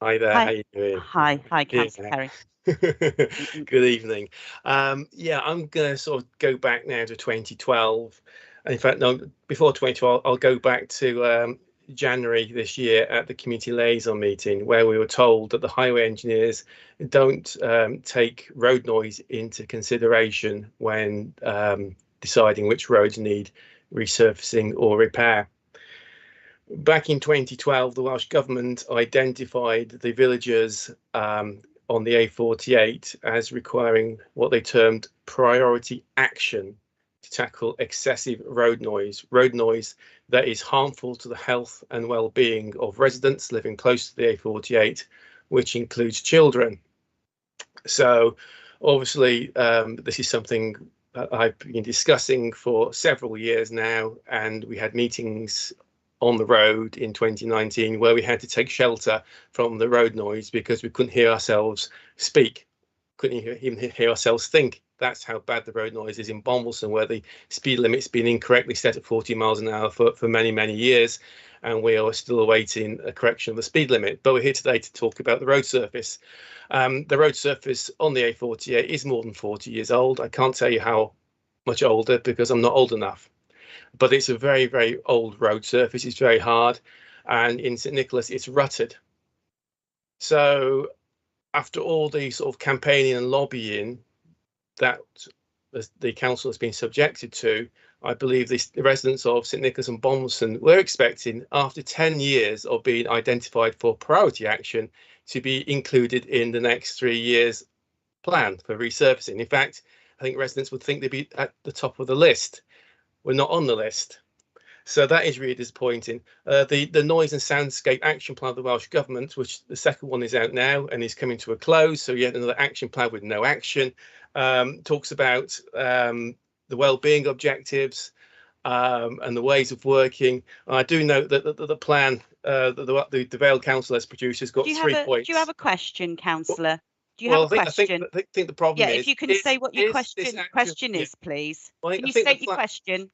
Hi there, how you doing? Hi, Councillor Perry. Good evening. Yeah, I'm going to sort of go back now to 2012. In fact, no, before 2012, I'll go back to January this year at the community liaison meeting, where we were told that the highway engineers don't take road noise into consideration when deciding which roads need resurfacing or repair. Back in 2012, the Welsh Government identified the villages on the A48 as requiring what they termed priority action to tackle excessive road noise that is harmful to the health and well-being of residents living close to the A48, which includes children. So obviously, this is something that I've been discussing for several years now, and we had meetings on the road in 2019 where we had to take shelter from the road noise because we couldn't hear ourselves speak, couldn't even hear ourselves think. That's how bad the road noise is in Bombleston, where the speed limit's been incorrectly set at 40 miles an hour for many, many years, and we are still awaiting a correction of the speed limit. But we're here today to talk about the road surface. The road surface on the A48 is more than 40 years old. I can't tell you how much older because I'm not old enough. But it's a very, very old road surface. It's very hard. And in St Nicholas, it's rutted. So after all the sort of campaigning and lobbying that the council has been subjected to, I believe the residents of St Nicholas and Bombleston were expecting, after 10 years of being identified for priority action, to be included in the next 3 years plan for resurfacing. In fact, I think residents would think they'd be at the top of the list. We're not on the list. So that is really disappointing. The Noise and Soundscape Action Plan of the Welsh Government, which the second one is out now and is coming to a close, so yet another action plan with no action, talks about the well-being objectives and the ways of working. I do note that the plan the Vale Council has produced has got 3 points. Do you have a question, Councillor? Do you have a question? I think the problem is... Yeah, if you can say what your question is, please. Can you state your question?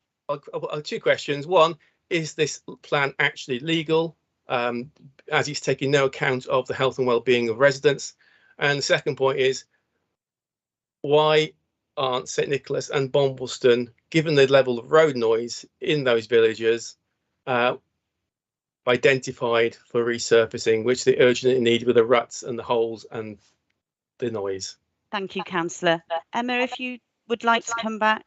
2 questions. One, is this plan actually legal, as it's taking no account of the health and well-being of residents? And the second point is, why aren't St Nicholas and Bombleston, given the level of road noise in those villages, identified for resurfacing, which they urgently need with the ruts and the holes and the noise? Thank you, Councillor. Emma, if you would like to come back.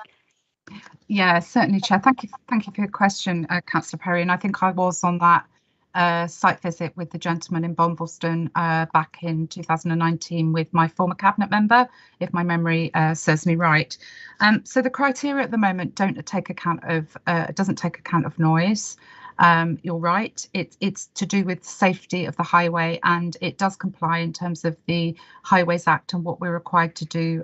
Yeah, certainly, Chair. Thank you for your question, Councillor Perry. And I think I was on that site visit with the gentleman in Bombleston back in 2019 with my former cabinet member, if my memory serves me right. So the criteria at the moment doesn't take account of noise. You're right. It's to do with safety of the highway, and it does comply in terms of the Highways Act and what we're required to do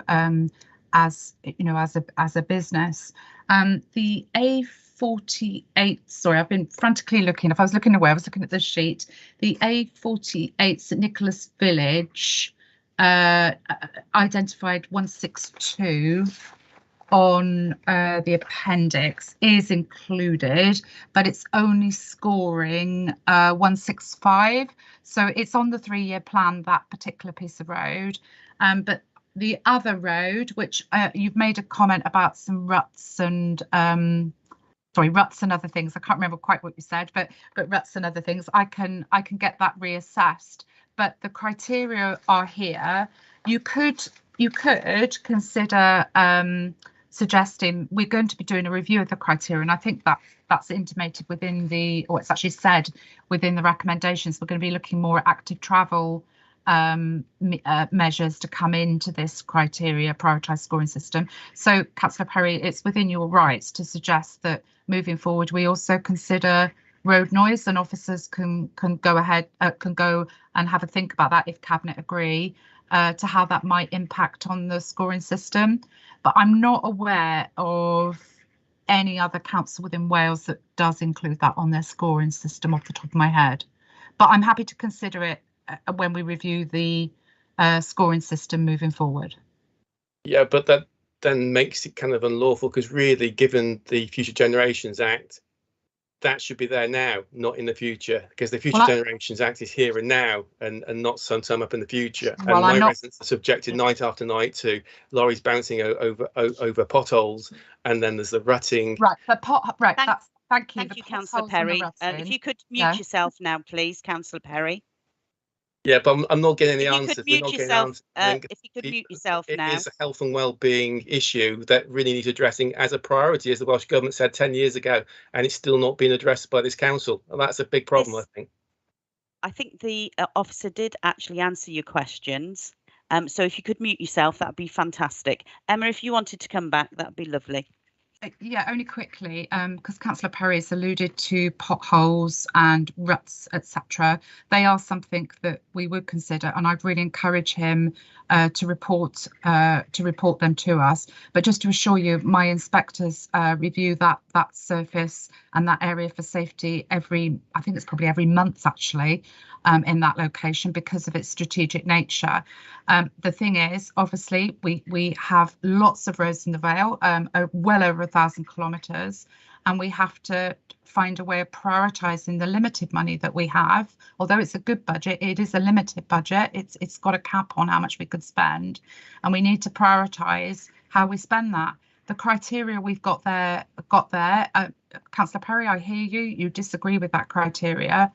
as a business. The A48, sorry, I've been frantically looking. If I was looking away, I was looking at the sheet. The A48 St Nicholas Village identified 162 on the appendix is included, but it's only scoring 165. So it's on the 3-year plan, that particular piece of road. But the other road, which you've made a comment about some ruts and ruts and other things. I can't remember quite what you said, but ruts and other things. I can get that reassessed. But the criteria are here. You could consider suggesting we're going to be doing a review of the criteria, and I think that's intimated within the, or it's actually said within the recommendations. We're going to be looking more at active travel measures to come into this criteria prioritised scoring system. So, Councillor Perry, it's within your rights to suggest that moving forward we also consider road noise, and officers can go ahead, can go and have a think about that if Cabinet agree to how that might impact on the scoring system. But I'm not aware of any other council within Wales that does include that on their scoring system off the top of my head. But I'm happy to consider it when we review the scoring system moving forward. Yeah, but that then makes it kind of unlawful, because really, given the Future Generations Act, that should be there now, not in the future, because the Future Generations Act is here and now, and not sometime up in the future. Well, and my residents are subjected night after night to lorries bouncing over potholes, and then there's the rutting. Right, thank you. Thank you, Councillor Perry. If you could mute yourself now, please, Councillor Perry. Yeah, but I'm not getting any answers. If you could mute yourself now. It is a health and well-being issue that really needs addressing as a priority, as the Welsh Government said 10 years ago, and it's still not being addressed by this council. And that's a big problem, I think. I think the officer did actually answer your questions. So if you could mute yourself, that'd be fantastic. Emma, if you wanted to come back, that'd be lovely. Yeah, only quickly, because Councillor Perry has alluded to potholes and ruts, etc. They are something that we would consider, and I'd really encourage him to report them to us. But just to assure you, my inspectors review that surface and that area for safety I think it's probably every month actually, in that location, because of its strategic nature. The thing is, obviously, we have lots of roads in the Vale, well over 1,000 kilometres, and we have to find a way of prioritising the limited money that we have. Although it's a good budget, it is a limited budget. It's got a cap on how much we could spend, and we need to prioritise how we spend that. The criteria we've got there, Councillor Perry, I hear you. You disagree with that criteria.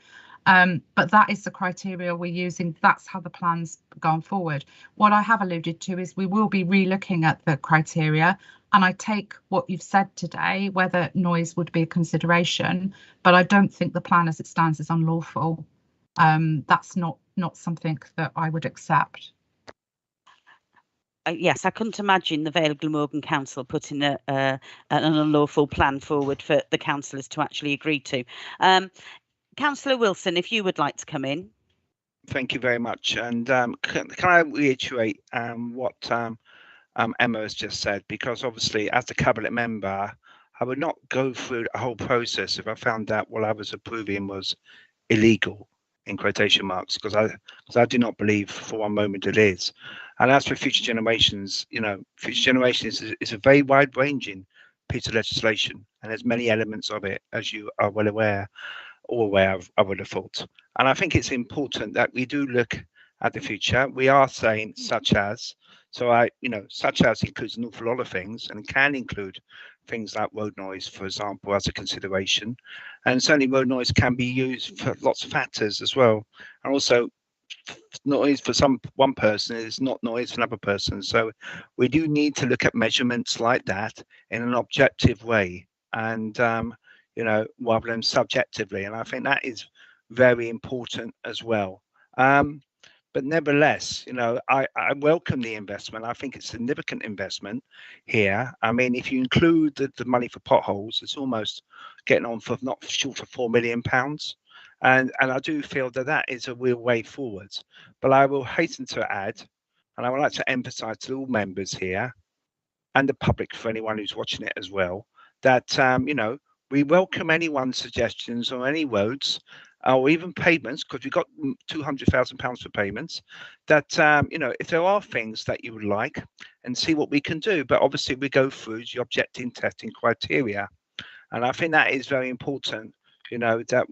But that is the criteria we're using. That's how the plan's gone forward. What I have alluded to is we will be re-looking at the criteria, and I take what you've said today, whether noise would be a consideration, but I don't think the plan as it stands is unlawful. That's not something that I would accept. Yes, I couldn't imagine the Vale of Glamorgan Council putting an unlawful plan forward for the councillors to actually agree to. Councillor Wilson, if you would like to come in. Thank you very much. And can I reiterate what Emma has just said? Because obviously, as a cabinet member, I would not go through a whole process if I found out what I was approving was illegal, in quotation marks, because I do not believe for one moment it is. And as for Future Generations, Future Generations is a very wide-ranging piece of legislation, and there's many elements of it, as you are well aware. Or where I would have thought. And I think it's important that we do look at the future. We are saying such as includes an awful lot of things, and can include things like road noise, for example, as a consideration. And certainly road noise can be used for lots of factors as well. And also noise for one person is not noise for another person. So we do need to look at measurements like that in an objective way. And rather than subjectively. And I think that is very important as well. But nevertheless, I welcome the investment. I think it's a significant investment here. I mean, if you include the money for potholes, it's almost getting on for not short of £4 million. And I do feel that is a real way forward. But I will hasten to add, and I would like to emphasise to all members here and the public, for anyone who's watching it as well, that, we welcome anyone's suggestions or any roads or even payments, because we've got £200,000 for payments, that, if there are things that you would like, and see what we can do. But obviously we go through the objective testing criteria. And I think that is very important, that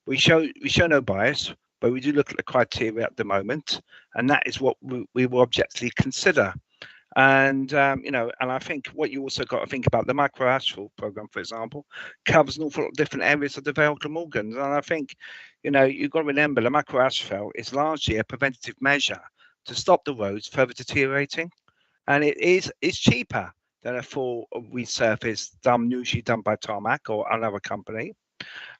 we show no bias, but we do look at the criteria at the moment, and that is what we will objectively consider. And and I think what you also got to think about, the micro asphalt program, for example, covers an awful lot of different areas of the Vale Glamorgans. And I think, you've got to remember the micro asphalt is largely a preventative measure to stop the roads further deteriorating, and it's cheaper than a full resurface usually done by Tarmac or another company.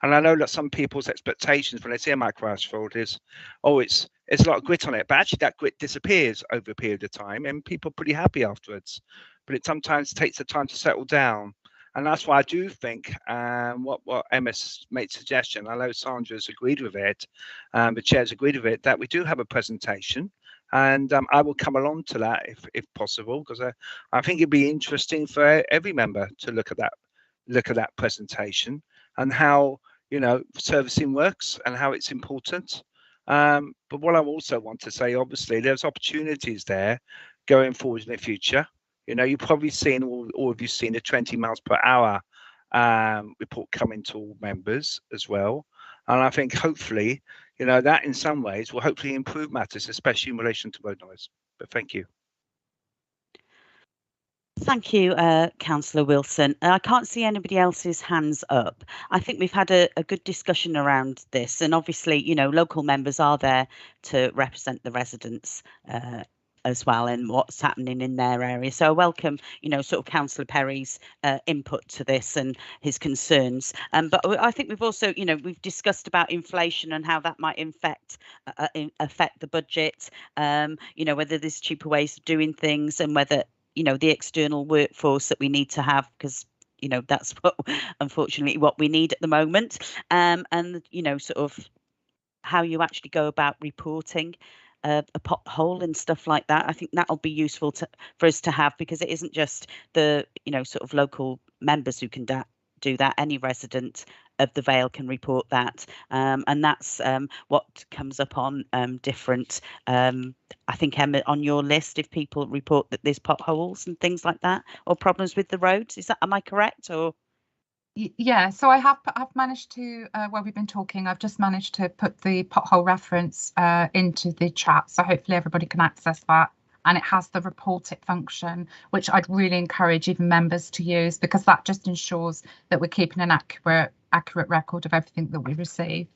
And I know that some people's expectations when they see a micro asphalt is, it's a lot of grit on it, but actually that grit disappears over a period of time and people are pretty happy afterwards. But it sometimes takes the time to settle down. And that's why I do think what Emma's made suggestion, I know Sandra's agreed with it, the chair's agreed with it, that we do have a presentation. And I will come along to that if possible, because I think it'd be interesting for every member to look at that presentation and how servicing works and how it's important. But what I also want to say, obviously, there's opportunities there going forward in the future. You've probably seen, all of you seen the 20 miles per hour report coming to all members as well. And I think hopefully, that in some ways will hopefully improve matters, especially in relation to road noise. But thank you. Thank you, Councillor Wilson. I can't see anybody else's hands up. I think we've had a good discussion around this, and obviously, local members are there to represent the residents as well and what's happening in their area. So I welcome, sort of Councillor Perry's input to this and his concerns. But I think we've also, we've discussed about inflation and how that might affect the budget. Whether there's cheaper ways of doing things and whether the external workforce that we need to have, because that's unfortunately what we need at the moment, and sort of how you actually go about reporting a pothole and stuff like that. I think that'll be useful for us to have, because it isn't just the sort of local members who can do that. Any resident of the Vale can report that, and that's what comes up on different. I think, Emma, on your list, if people report that there's potholes and things like that or problems with the roads, am I correct? Or yeah, so I've managed to, where we've been talking, I've just managed to put the pothole reference into the chat, so hopefully everybody can access that. And it has the report it function, which I'd really encourage even members to use, because that just ensures that we're keeping an accurate record of everything that we receive.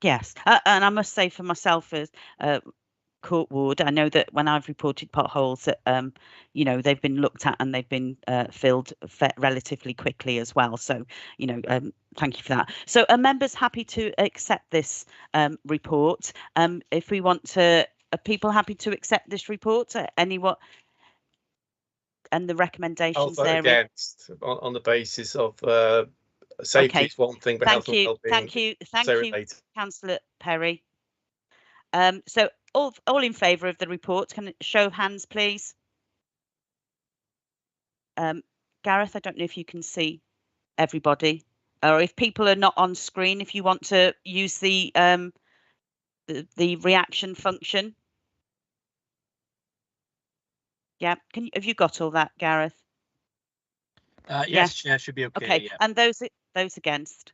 Yes, and I must say for myself as Court Ward, I know that when I've reported potholes that they've been looked at and they've been filled relatively quickly as well. So thank you for that. So are members happy to accept this report? If we want to, are people happy to accept this report? Anyone? And the recommendations I'll vote there against on the basis of safety is one thing, but health and well-being. Thank you, Councillor Perry. So all in favour of the report, can it show hands, please? Gareth, I don't know if you can see everybody, or if people are not on screen, if you want to use the reaction function. Yeah, have you got all that, Gareth? Yes, Chair, should be okay. Okay, yeah. And those against?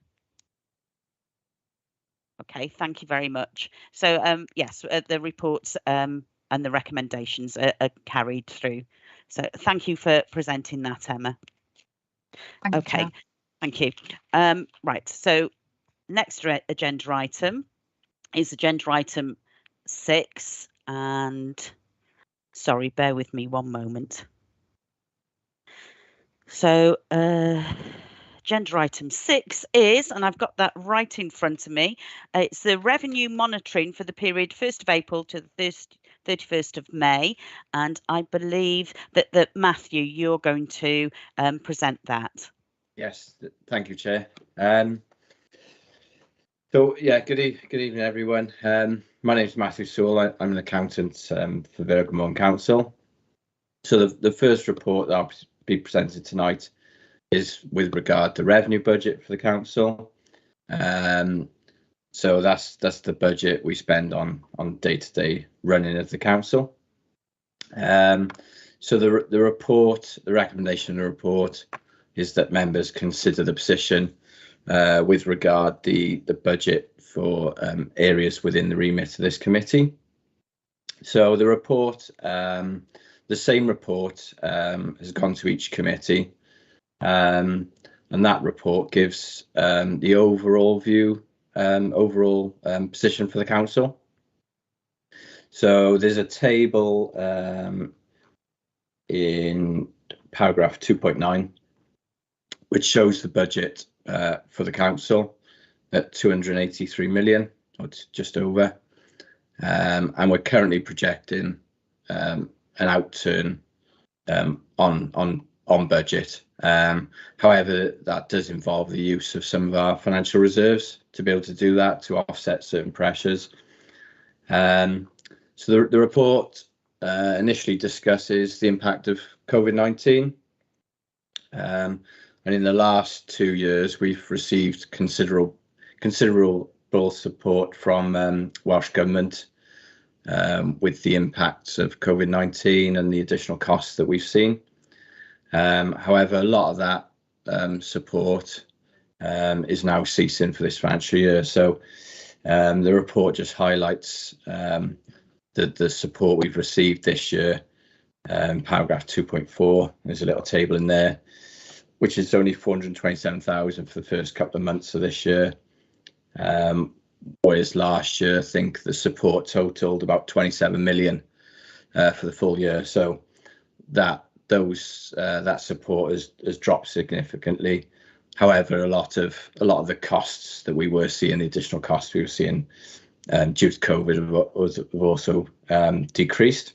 Okay, thank you very much. So yes, the reports and the recommendations are carried through. So thank you for presenting that, Emma. Okay, thank you. Right, so next agenda item is agenda item 6, and sorry, bear with me one moment. So agenda item 6 is, and I've got that right in front of me, it's the revenue monitoring for the period 1st of April to the 31st of May, and I believe that Matthew, you're going to present that. Yes, thank you, Chair. So yeah, good evening, everyone. My name is Matthew Sewell. I'm an accountant for Vale Glamorgan Council. So the first report that I'll be presented tonight is with regard to revenue budget for the council. So that's the budget we spend on day-to-day running of the council. So the recommendation of the report is that members consider the position with regard the budget for areas within the remit of this committee. So the report, the same report has gone to each committee, and that report gives the overall view, position for the council. So there's a table in paragraph 2.9 which shows the budget for the council at 283 million, or just over, and we're currently projecting an outturn on budget. However, that does involve the use of some of our financial reserves to be able to do that, to offset certain pressures. So the report initially discusses the impact of COVID-19, and in the last 2 years we've received considerable support from Welsh Government with the impacts of COVID-19 and the additional costs that we've seen. However, a lot of that support is now ceasing for this financial year. So the report just highlights the support we've received this year. Paragraph 2.4, there's a little table in there, which is only 427,000 for the first couple of months of this year. Whereas last year, I think the support totaled about 27 million for the full year. So that support has dropped significantly. However, a lot of the costs that we were seeing, the additional costs we were seeing due to COVID, have also decreased.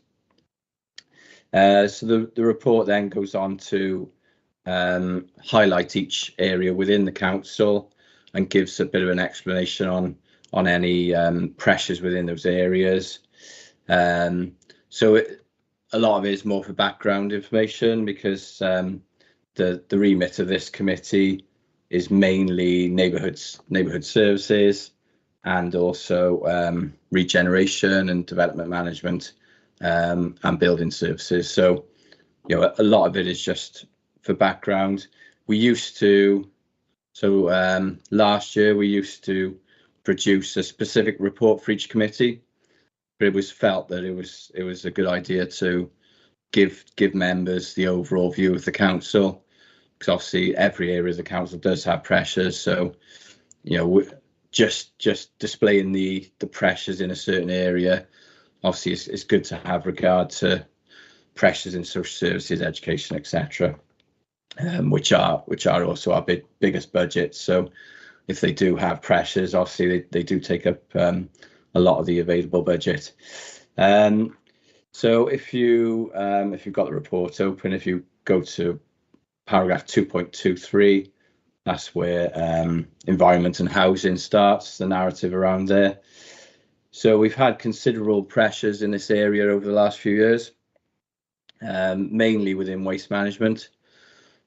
So the report then goes on to highlight each area within the council and gives a bit of an explanation on any pressures within those areas. So a lot of it is more for background information, because the remit of this committee is mainly neighbourhood services, and also regeneration and development management, and building services. So, you know, a lot of it is just for background. Last year we used to produce a specific report for each committee, but it was felt that it was a good idea to give members the overall view of the council, because obviously every area of the council does have pressures. So, you know, just displaying the pressures in a certain area, obviously it's good to have regard to pressures in social services, education, etc., which are also our biggest budgets. So if they do have pressures, obviously they do take up a lot of the available budget. So if you've got the report open, if you go to paragraph 2.23, that's where environment and housing starts, the narrative around there. So we've had considerable pressures in this area over the last few years, mainly within waste management.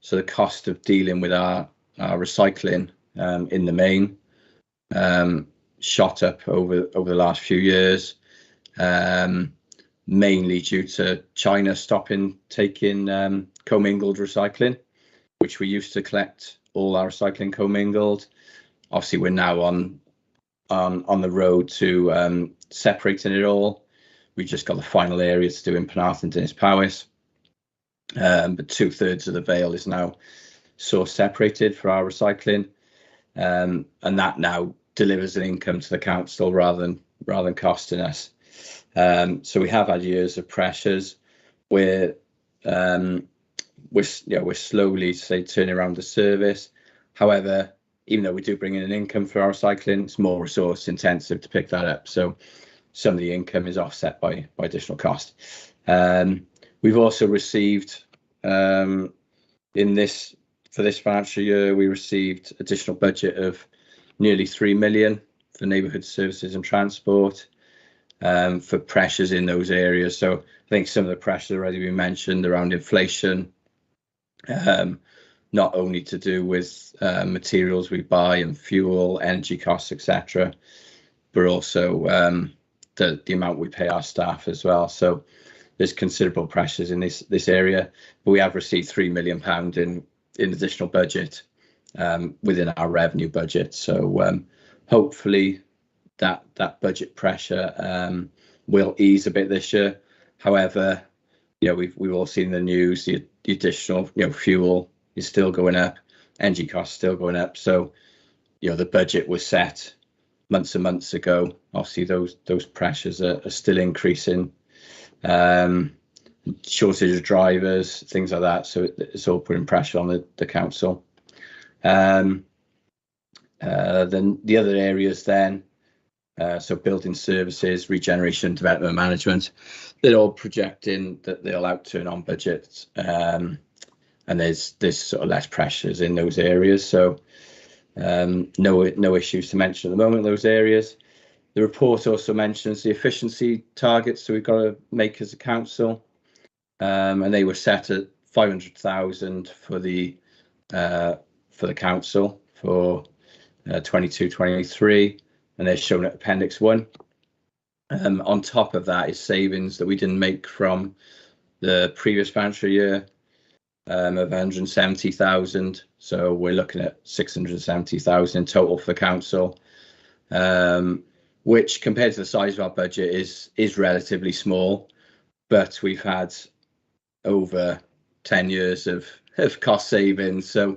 So the cost of dealing with our recycling in the main shot up over the last few years, mainly due to China stopping taking commingled recycling, which we used to collect all our recycling commingled. Obviously, we're now on the road to separating it all. We just got the final area to do in Penarth and Dinas Powys, but 2/3 of the Vale is now source separated for our recycling, and that now delivers an income to the council rather than costing us. So we have had years of pressures where we're slowly turning around the service. However, even though we do bring in an income for our recycling, it's more resource intensive to pick that up. So some of the income is offset by additional cost. We've also received for this financial year, we received additional budget of nearly 3 million for neighbourhood services and transport, for pressures in those areas. So I think some of the pressures already been mentioned around inflation, not only to do with materials we buy and fuel, energy costs, etc., but also the amount we pay our staff as well. So there's considerable pressures in this area, but we have received £3 million in additional budget within our revenue budget. So hopefully that budget pressure will ease a bit this year. However, we've all seen the news, the additional fuel is still going up, energy costs still going up. So the budget was set months and months ago. Obviously those pressures are still increasing. Shortage of drivers, things like that. So it's all putting pressure on the council. Then the other areas then, so building services, regeneration, development management, they're all projecting that they'll outturn on budget, and there's sort of less pressures in those areas. So no issues to mention at the moment in those areas. The report also mentions the efficiency targets that we've got to make as a council, and they were set at 500,000 for the council for 22-23, and they're shown at Appendix 1. On top of that is savings that we didn't make from the previous financial year of 170,000. So we're looking at 670,000 in total for council, which compared to the size of our budget is relatively small, but we've had over 10 years of cost savings. So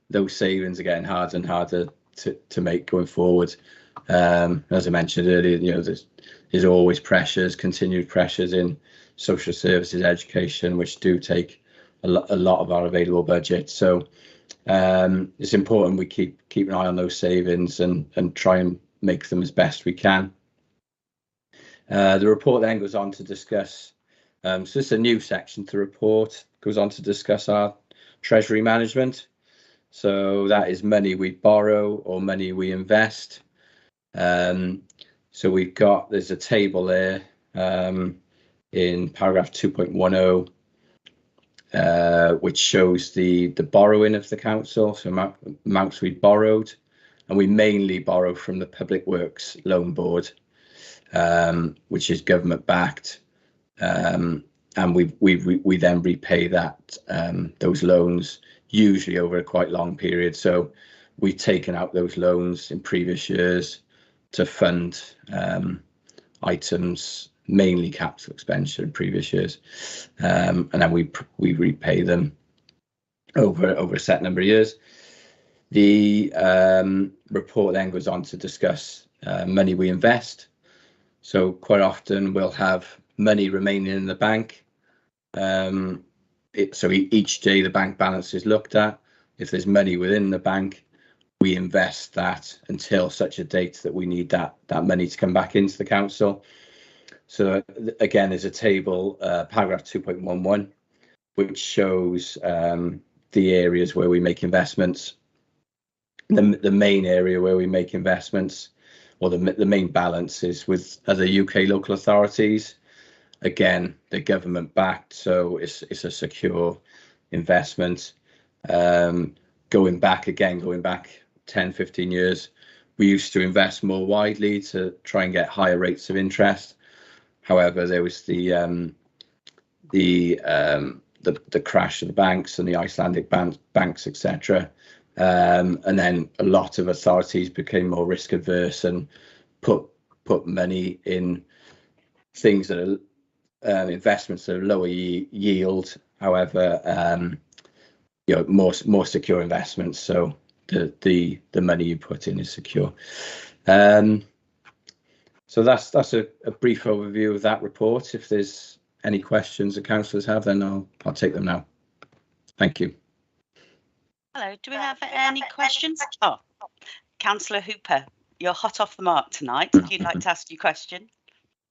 those savings are getting harder and harder to make going forward. As I mentioned earlier, there's always continued pressures in social services, education, which do take a lot of our available budget. So it's important we keep an eye on those savings and try and make them as best we can. The report then goes on to discuss, so this is a new section to report, goes on to discuss our treasury management. So that is money we borrow or money we invest. So there's a table there in paragraph 2.10, which shows the borrowing of the council, so amounts we borrowed, and we mainly borrow from the Public Works Loan Board, which is government backed, and we then repay those loans usually over a quite long period. So we've taken out those loans in previous years to fund items, mainly capital expenditure in previous years, and then we repay them over a set number of years. The report then goes on to discuss money we invest. So quite often we'll have money remaining in the bank. So each day the bank balance is looked at. If there's money within the bank, we invest that until such a date that we need that money to come back into the council. So again, there's a table, paragraph 2.11, which shows the areas where we make investments. The main area where we make investments, or the main balance, is with other UK local authorities. Again, they're government backed, so it's a secure investment. Going back 10-15 years, we used to invest more widely to try and get higher rates of interest. However, there was the crash of the banks and the Icelandic banks, etc. And then a lot of authorities became more risk averse and put money in things that are investments that are lower yield. However, more secure investments. So the money you put in is secure. So that's a brief overview of that report. If there's any questions the councillors have, then I'll take them now. Thank you. Hello, do we have any questions? Oh, Councillor Hooper, you're hot off the mark tonight. If you'd like to ask your question.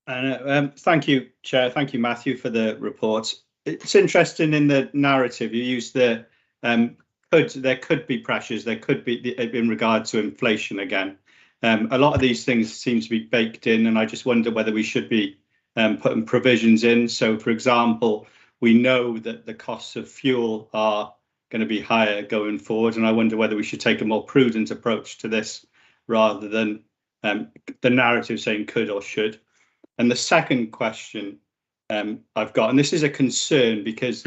Thank you, Chair. Thank you, Matthew, for the report. It's interesting in the narrative you use there could be pressures, there could be in regard to inflation again. A lot of these things seem to be baked in, and I just wonder whether we should be putting provisions in. So, for example, we know that the costs of fuel are going to be higher going forward, and I wonder whether we should take a more prudent approach to this rather than the narrative saying could or should. And the second question I've got, and this is a concern, because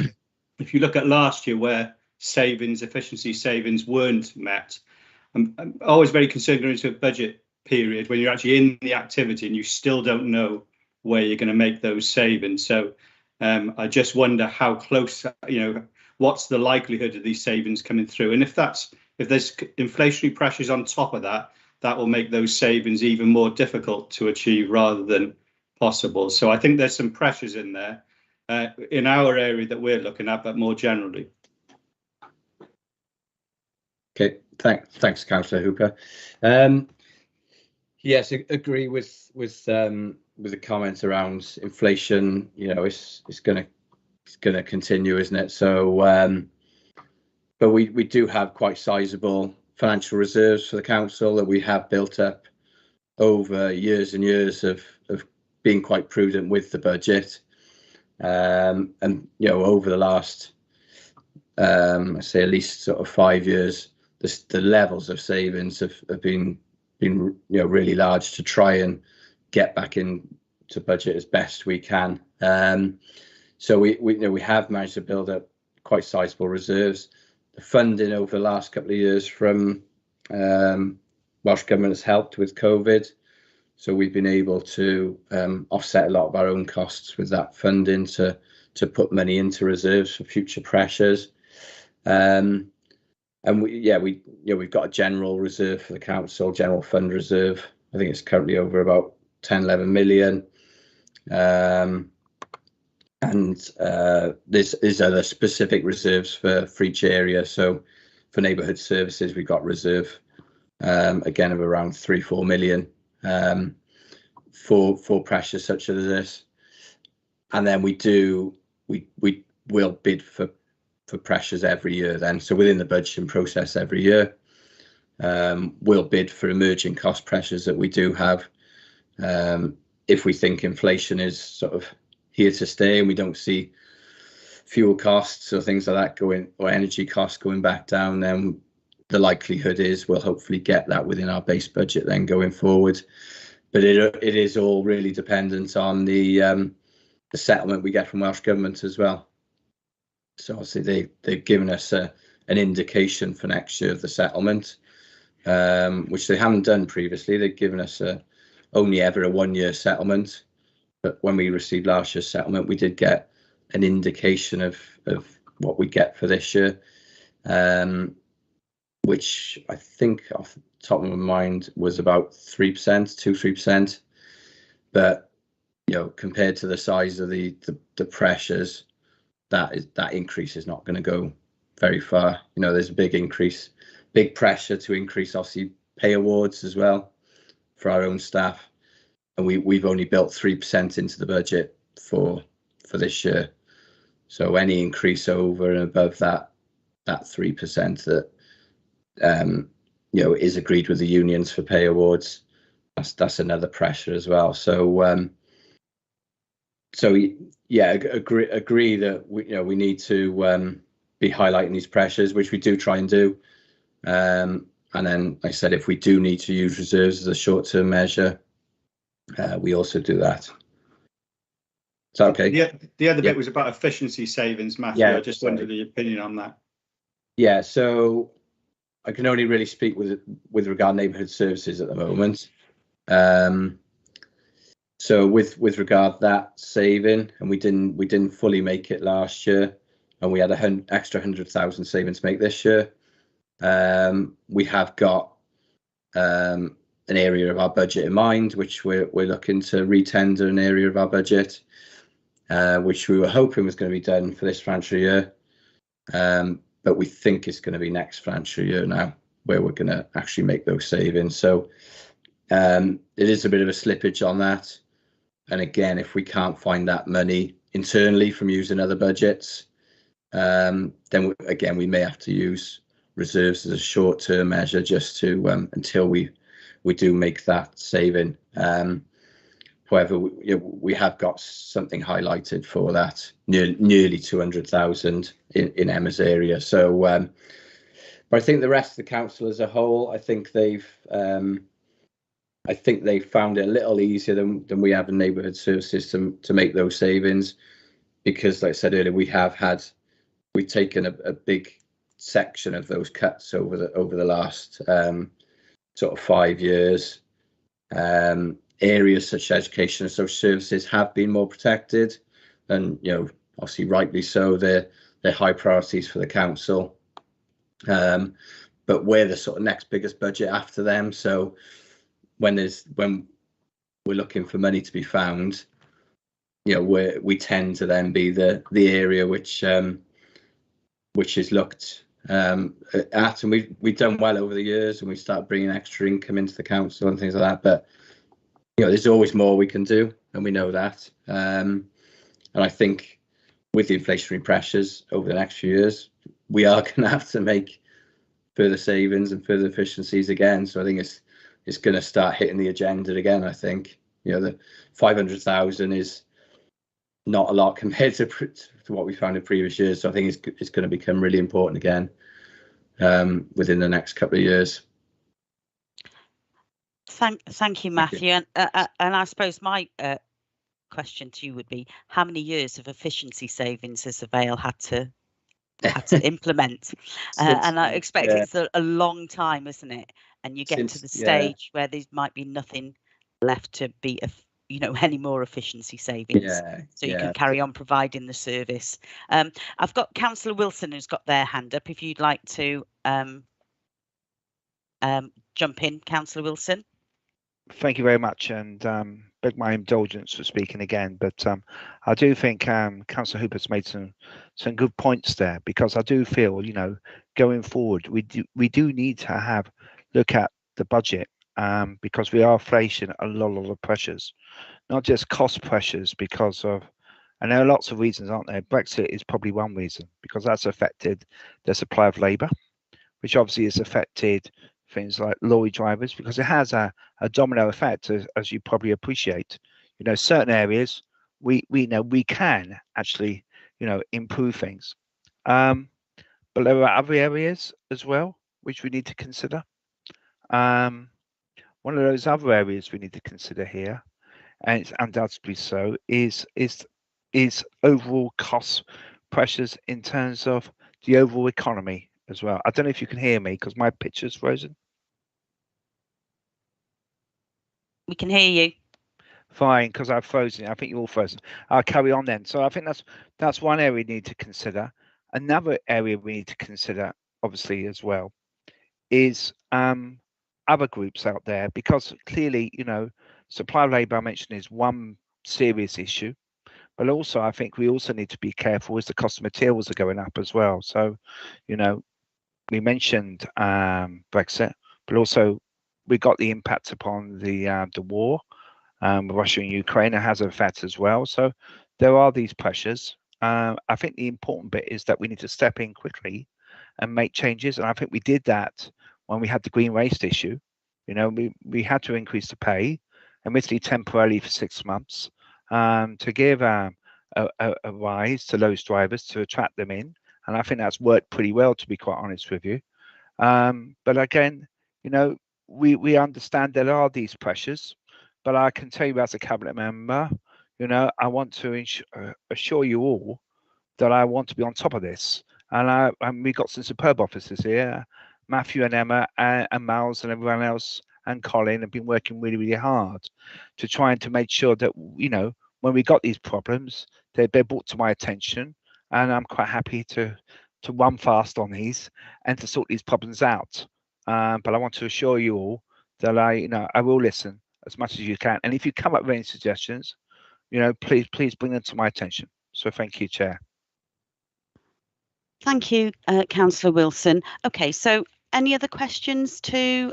if you look at last year where efficiency savings weren't met, I'm always very concerned going into a budget period when you're actually in the activity and you still don't know where you're going to make those savings. So I just wonder how close, what's the likelihood of these savings coming through? And if there's inflationary pressures on top of that, that will make those savings even more difficult to achieve rather than possible. So I think there's some pressures in there in our area that we're looking at, but more generally. Okay, thanks, Councillor Hooper. Yes, I agree with the comments around inflation. It's going to continue, isn't it? So, but we do have quite sizable financial reserves for the council that we have built up over years and years of being quite prudent with the budget. And over the last, I say at least sort of 5 years, the levels of savings have been really large to try and get back into budget as best we can. So we have managed to build up quite sizable reserves. The funding over the last couple of years from Welsh Government has helped with COVID. So we've been able to offset a lot of our own costs with that funding to put money into reserves for future pressures. And we've got a general reserve for the council, general fund reserve. I think it's currently over about 10-11 million. And there's other specific reserves for each area. So for neighbourhood services, we've got reserve again of around 3-4 million for pressures such as this. And then we will bid for pressures every year then. So within the budgeting process every year, we'll bid for emerging cost pressures that we do have. If we think inflation is sort of here to stay and we don't see fuel costs or things like that or energy costs going back down, then the likelihood is we'll hopefully get that within our base budget then going forward. But it is all really dependent on the settlement we get from Welsh Government as well. So obviously they've given us an indication for next year of the settlement, which they haven't done previously. They've given us only ever a 1-year settlement. But when we received last year's settlement, we did get an indication of what we get for this year, which I think off the top of my mind was about 2-3%. But compared to the size of the pressures, that increase is not going to go very far. There's a big pressure to increase obviously pay awards as well for our own staff, and we've only built 3% into the budget for this year. So any increase over and above that 3% that is agreed with the unions for pay awards, that's another pressure as well. So yeah, agree that we need to be highlighting these pressures, which we do try and do. And then, like I said, if we do need to use reserves as a short-term measure, we also do that. Is that okay? Yeah. The other bit was about efficiency savings, Matthew. Yeah, I just wondered your opinion on that. Yeah. So I can only really speak with regard neighbourhood services at the moment. So with regard that saving, and we didn't fully make it last year, and we had extra 100,000 savings to make this year. We have got an area of our budget in mind, which we're looking to retender an area of our budget, which we were hoping was going to be done for this financial year, but we think it's going to be next financial year now where we're going to actually make those savings. So it is a bit of a slippage on that. And again, if we can't find that money internally from using other budgets, then again, we may have to use reserves as a short-term measure just to until we do make that saving. However, we have got something highlighted for that, nearly 200,000 in Emma's area. So, but I think the rest of the council as a whole, I think they've found it a little easier than we have in neighbourhood services to make those savings, because, like I said earlier, we've taken a big section of those cuts over the last sort of 5 years. Areas such as education and social services have been more protected, and obviously rightly so. They're high priorities for the council, but we're the sort of next biggest budget after them. So when we're looking for money to be found, we tend to then be the area which is looked at, and we've done well over the years, and we start bringing extra income into the council and things like that. But there's always more we can do, and we know that. And I think with the inflationary pressures over the next few years, we are going to have to make further savings and further efficiencies again. So I think it's going to start hitting the agenda again. I think the 500,000 is not a lot compared to what we found in previous years. So I think it's going to become really important again within the next couple of years. Thank you, Matthew. And I suppose my question to you would be, how many years of efficiency savings has the Vale had to implement? And I expect it's a long time, isn't it? And you get to the stage where there might be nothing left to be, any more efficiency savings. So you can carry on providing the service. I've got Councillor Wilson who's got their hand up. If you'd like to jump in, Councillor Wilson. Thank you very much, and beg my indulgence for speaking again, but I do think Councillor Hooper's made some good points there, because I do feel, going forward, we do need to look at the budget, because we are facing a lot of pressures, not just cost pressures, because of, and there are lots of reasons, aren't there? Brexit is probably one reason, because that's affected the supply of labour, which obviously has affected things like lorry drivers, because it has a domino effect, as you probably appreciate. Certain areas we know we can actually improve things, but there are other areas as well which we need to consider. One of those other areas we need to consider here, and it's undoubtedly so, is overall cost pressures in terms of the overall economy as well. I don't know if you can hear me because my picture's frozen. We can hear you. Fine, because I've frozen. I think you're all frozen. I'll carry on then. So I think that's one area we need to consider. Another area we need to consider, obviously, as well, is other groups out there, because clearly, supply of labour, I mentioned, is one serious issue. But also, I think we also need to be careful as the cost of materials are going up as well. So, we mentioned Brexit, but also we got the impact upon the war, Russia and Ukraine. It has an effect as well. So there are these pressures. I think the important bit is that we need to step in quickly and make changes. And I think we did that when we had the green waste issue. We had to increase the pay, admittedly temporarily for 6 months, to give a rise to those drivers to attract them in. And I think that's worked pretty well, to be quite honest with you. But again, we understand there are these pressures, but I can tell you as a cabinet member, I want to assure you all that I want to be on top of this. And we've got some superb officers here. Matthew and Emma and Miles and everyone else and Colin have been working really, really hard to try and to make sure that, when we got these problems, they're brought to my attention. And I'm quite happy to run fast on these and to sort these problems out. But I want to assure you all that I will listen as much as you can. And if you come up with any suggestions, please bring them to my attention. So thank you, Chair. Thank you, Councillor Wilson. Okay, so any other questions to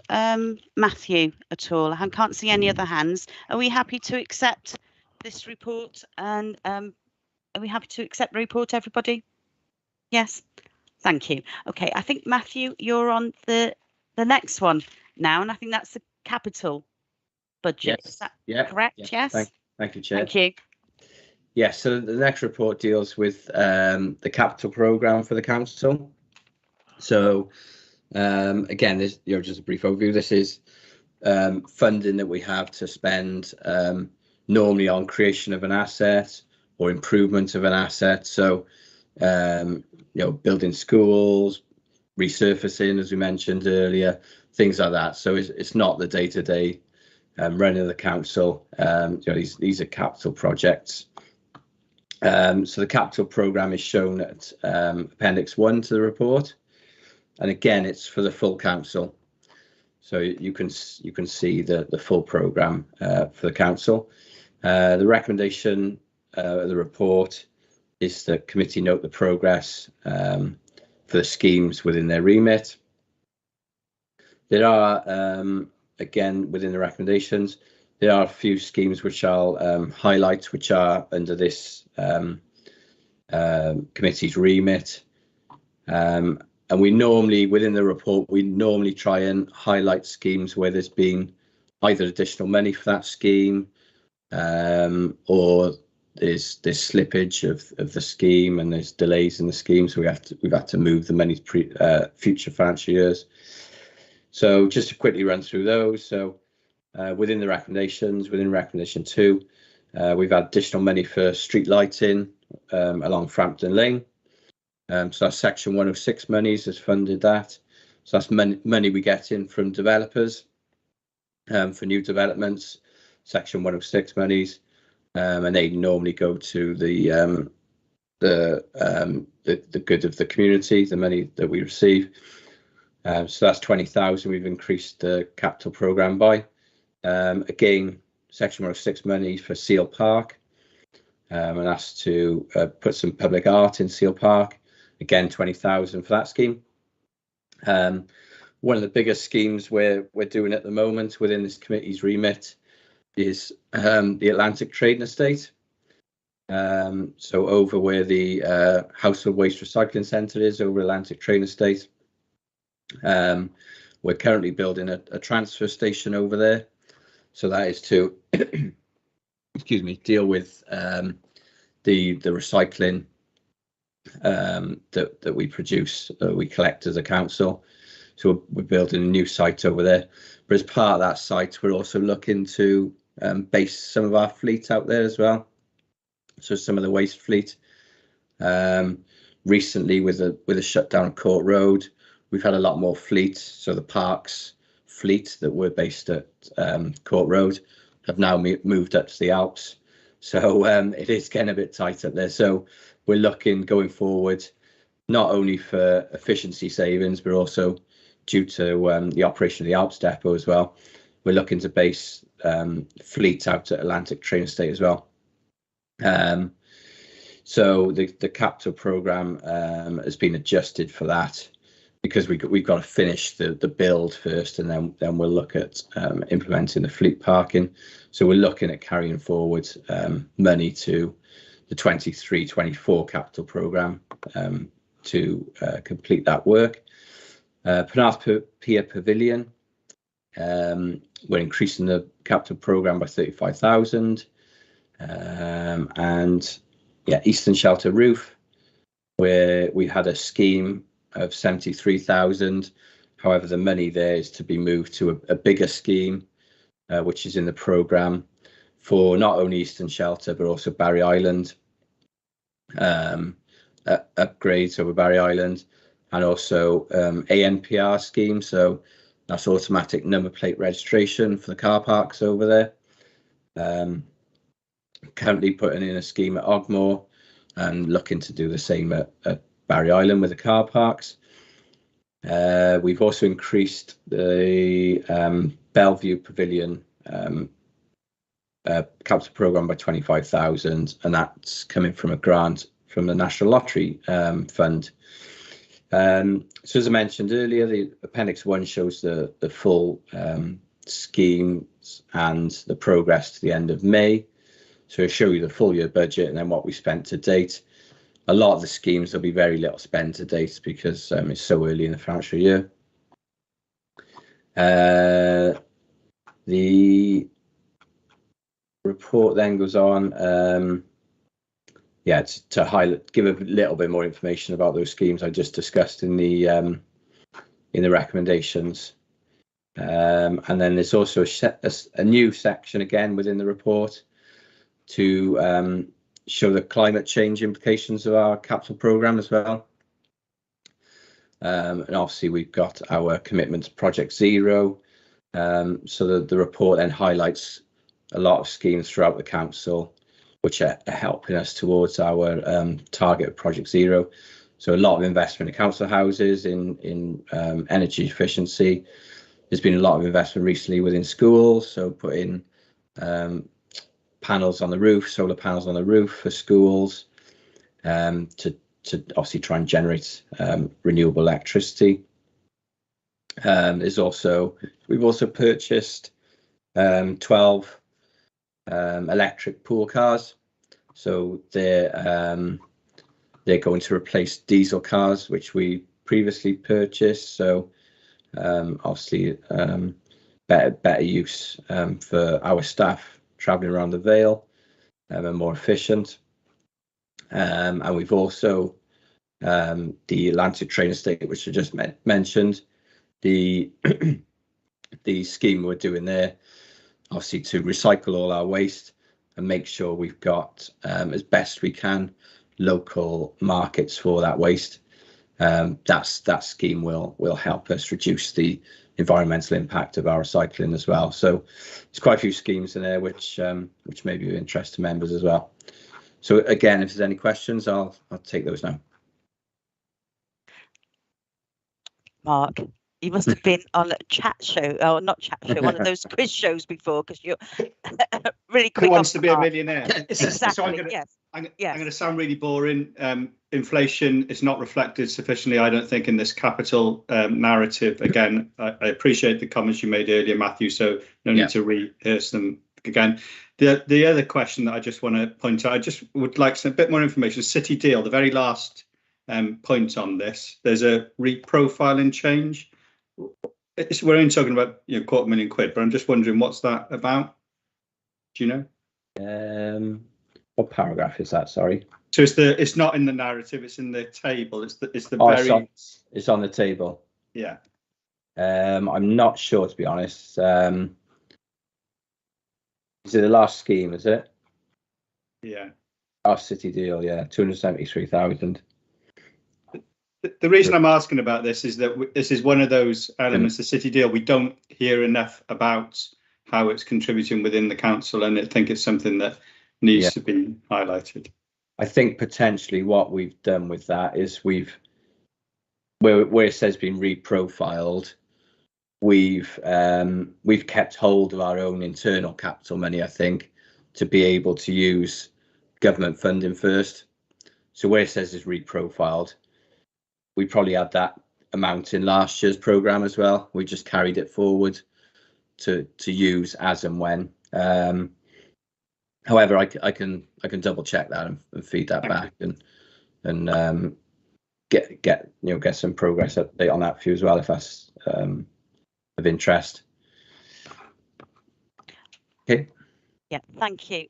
Matthew at all? I can't see any other hands. Are we happy to accept this report? And are we happy to accept the report, everybody? Yes. Thank you. Okay, I think, Matthew, you're on the next one now, and I think that's the capital budget. Yes. Is that correct? Yes. Thank you, Chair. Thank you. Yes, so the next report deals with the capital programme for the council. So again, this, just a brief overview. This is funding that we have to spend normally on creation of an asset or improvement of an asset. So building schools, resurfacing, as we mentioned earlier, things like that. So it's not the day-to-day running of the council. These are capital projects. So the capital programme is shown at Appendix 1 to the report, and again it's for the full council. So you can see the full programme for the council. The recommendation of the report is that committee note the progress for the schemes within their remit. There are again within the recommendations, there are a few schemes which I'll highlight, which are under this committee's remit. And we normally, within the report, we normally try and highlight schemes where there's been either additional money for that scheme or there's slippage of the scheme and there's delays in the scheme, so we've had to move the money to future financial years. So just to quickly run through those. So within the recommendations, within recommendation 2, we've had additional money for street lighting along Frampton Lane. So that's section 106 monies has funded that. So that's money we get in from developers for new developments, section 106 monies, and they normally go to the good of the community, the money that we receive. So that's 20,000 we've increased the capital programme by. Again, section 106 money for Seal Park, and that's to put some public art in Seal Park. Again, 20,000 for that scheme. One of the biggest schemes we're doing at the moment within this committee's remit is the Atlantic Trading Estate. So over where the Household Waste Recycling Centre is, over Atlantic Trading Estate. We're currently building a transfer station over there. So that is to, excuse me, deal with the recycling that we produce, we collect as a council. So we're building a new site over there. But as part of that site, we're also looking to base some of our fleet out there as well. So some of the waste fleet. Recently, with a shutdown of Court Road, we've had a lot more fleet. So the parks fleet that were based at Court Road have now moved up to the Alps. So it is getting a bit tight up there. So we're looking going forward, not only for efficiency savings, but also due to the operation of the Alps depot as well. We're looking to base fleet out at Atlantic Train Estate as well. So the capital programme has been adjusted for that, because we've got to finish the build first, and then we'll look at implementing the fleet parking. So we're looking at carrying forward money to the 23-24 capital programme to complete that work. Penarth Pier Pavilion, we're increasing the capital programme by 35,000. And yeah, Eastern Shelter Roof, where we had a scheme of 73,000. However, the money there is to be moved to a bigger scheme, which is in the programme for not only Eastern Shelter, but also Barry Island, upgrades over Barry Island, and also ANPR scheme. So that's automatic number plate registration for the car parks over there. Currently putting in a scheme at Ogmore and looking to do the same at Barry Island with the car parks. We've also increased the Bellevue Pavilion capital programme by 25,000, and that's coming from a grant from the National Lottery Fund. So as I mentioned earlier, the Appendix 1 shows the full schemes and the progress to the end of May. So I'll show you the full year budget and then what we spent to date. A lot of the schemes, there'll be very little spent to date because it's so early in the financial year. The report then goes on, yeah, to highlight, give a little bit more information about those schemes I just discussed in the recommendations. And then there's also a new section again within the report to show the climate change implications of our capital programme as well. And obviously we've got our commitment to Project Zero. So the report then highlights a lot of schemes throughout the council which are helping us towards our target of Project Zero. So a lot of investment in council houses, in energy efficiency. There's been a lot of investment recently within schools, so putting panels on the roof, solar panels on the roof for schools, to obviously try and generate renewable electricity. We've also purchased 12 electric pool cars, so they're going to replace diesel cars which we previously purchased. So obviously better use for our staff travelling around the Vale, and more efficient. And we've also the Atlantic train estate, which I just mentioned, the scheme we're doing there, obviously to recycle all our waste and make sure we've got as best we can local markets for that waste. That scheme will help us reduce the environmental impact of our recycling as well. So there's quite a few schemes in there which may be of interest to members as well. So again, if there's any questions, I'll take those now. Mark, you must have been on a chat show, or not chat show, one of those quiz shows before, because you're really quick. Who wants to be a millionaire? Exactly. So I'm going to sound really boring. Inflation is not reflected sufficiently, I don't think, in this capital narrative. Again, I appreciate the comments you made earlier, Matthew, so no need to rehearse them again. The other question that I just want to point out, I just would like a bit more information. City Deal, the very last point on this, there's a reprofiling change. We're only talking about £250,000, but I'm just wondering what's that about? Do you know? What paragraph is that? Sorry. So it's not in the narrative. It's in the table. It's on the table. Yeah. I'm not sure, to be honest. Is it the last scheme? Is it? Yeah. Our City Deal. Yeah, 273,000. The reason I'm asking about this is that this is one of those elements, the City Deal, we don't hear enough about how it's contributing within the council, and I think it's something that needs to be highlighted. I think potentially what we've done with that is where it says been reprofiled, we've kept hold of our own internal capital money, I think, to be able to use government funding first. So where it says is reprofiled, we probably had that amount in last year's programme as well. We just carried it forward to use as and when. However, I can double check that and feed that back and get some progress update on that for you as well, if that's of interest. Okay. Yeah, thank you,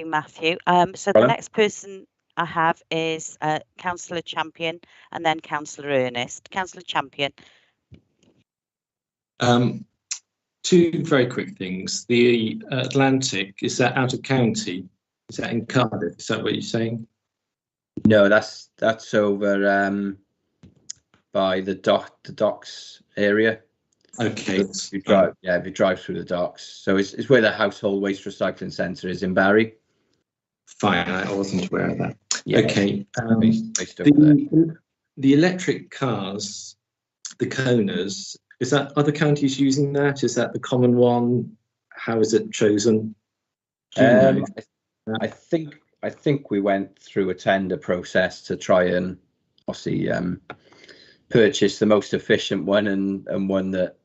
Matthew. So the next person I have is Councillor Champion, and then Councillor Ernest. Councillor Champion. Two very quick things. The Atlantic, is that out of county? Is that in Cardiff? Is that what you're saying? No, that's over by the docks area. Okay. So if you drive through the docks. So it's where the household waste recycling centre is in Barry. Fine, I wasn't aware of that. Yeah, okay. The electric cars, the Koners, is that other counties using that? Is that the common one? How is it chosen? I think we went through a tender process to try and obviously purchase the most efficient one and one that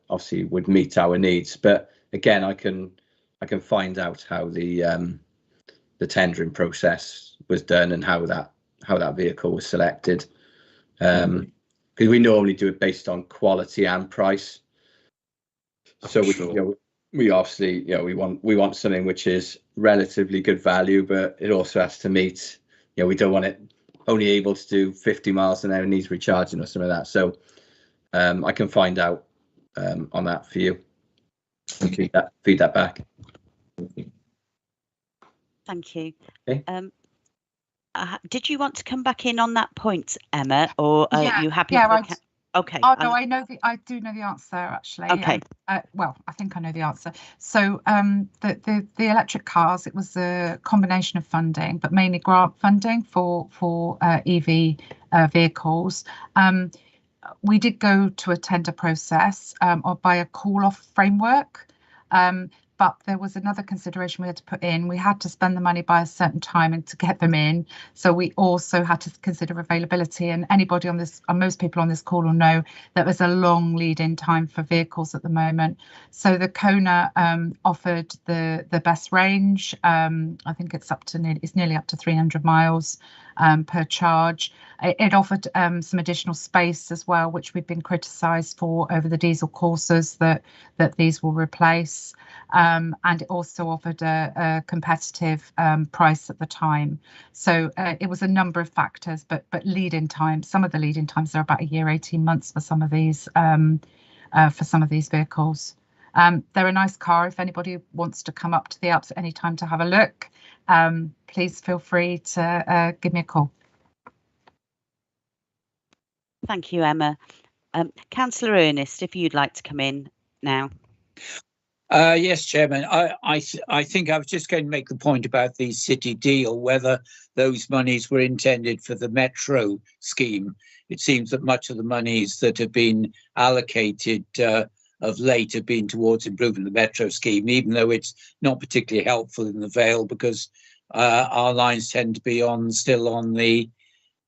obviously would meet our needs. But again, I can find out how the tendering process was done and how that vehicle was selected. Because we normally do it based on quality and price. So we obviously, we want something which is relatively good value, but it also has to meet, we don't want it only able to do 50 miles an hour and needs recharging or something like that. So I can find out on that for you and feed that back. Thank you. Okay. Did you want to come back in on that point, Emma, or are you happy? Okay. Oh no, I do know the answer actually. Okay. Well, I think I know the answer. So the electric cars, it was a combination of funding, but mainly grant funding for EV vehicles. We did go to a tender process or by a call-off framework. But there was another consideration we had to put in. We had to spend the money by a certain time and to get them in. So we also had to consider availability. And anybody on this, and most people on this call will know that there's a long lead-in time for vehicles at the moment. So the Kona offered the best range. I think it's nearly up to 300 miles per charge. It offered some additional space as well, which we've been criticised for over the diesel Corsas that these will replace. And it also offered a competitive price at the time. So it was a number of factors, but lead-in time. Some of the lead-in times are about a year, 18 months for some of these vehicles. They're a nice car. If anybody wants to come up to the Alps at any time to have a look, please feel free to give me a call. Thank you, Emma. Councillor Ernest, if you'd like to come in now. Yes, Chairman. I think I was just going to make the point about the city deal, whether those monies were intended for the metro scheme. It seems that much of the monies that have been allocated of late have been towards improving the metro scheme, even though it's not particularly helpful in the Vale because our lines tend to be still on the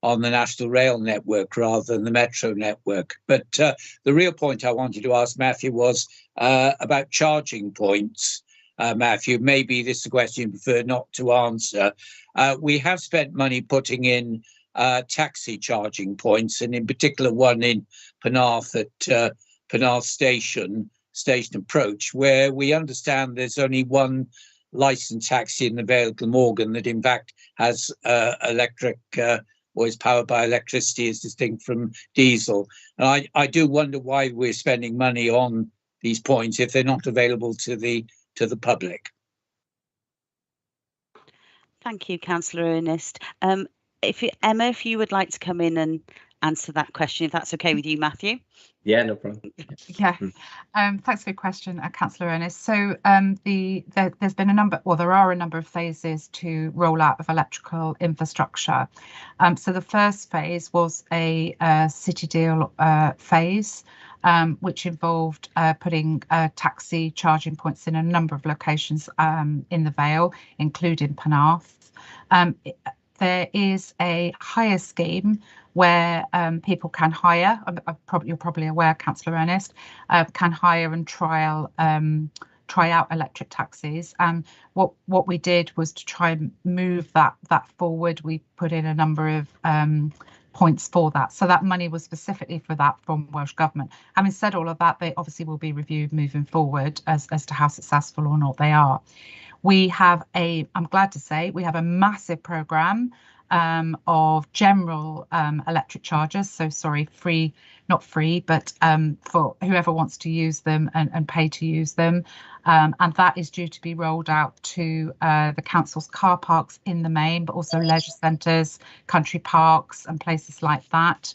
National Rail network rather than the metro network. But the real point I wanted to ask Matthew was about charging points. Matthew, maybe this is a question you prefer not to answer. We have spent money putting in taxi charging points, and in particular one in Penarth at Penarth Station Approach, where we understand there's only one licensed taxi in the Vale of Glamorgan that in fact has electric or is powered by electricity as distinct from diesel. And I do wonder why we're spending money on these points if they're not available to the public. Thank you, Councillor Ernest. Emma, if you would like to come in and answer that question, if that's okay with you, Matthew. Yeah, no problem. Yeah, thanks for your question, Councillor Ernest. So there's been there are a number of phases to roll out of electrical infrastructure. So the first phase was a city deal phase, which involved putting taxi charging points in a number of locations in the Vale, including Penarth. There is a hire scheme where people can hire. You're probably aware, Councillor Ernest, can hire and try out electric taxis. And what we did was to try and move that forward. We put in a number of points for that. So that money was specifically for that from Welsh Government. Having said all of that, they obviously will be reviewed moving forward as to how successful or not they are. We have I'm glad to say, we have a massive programme of general electric chargers. So sorry, not free, but for whoever wants to use them and pay to use them. And that is due to be rolled out to the council's car parks in the main, but also leisure centres, country parks and places like that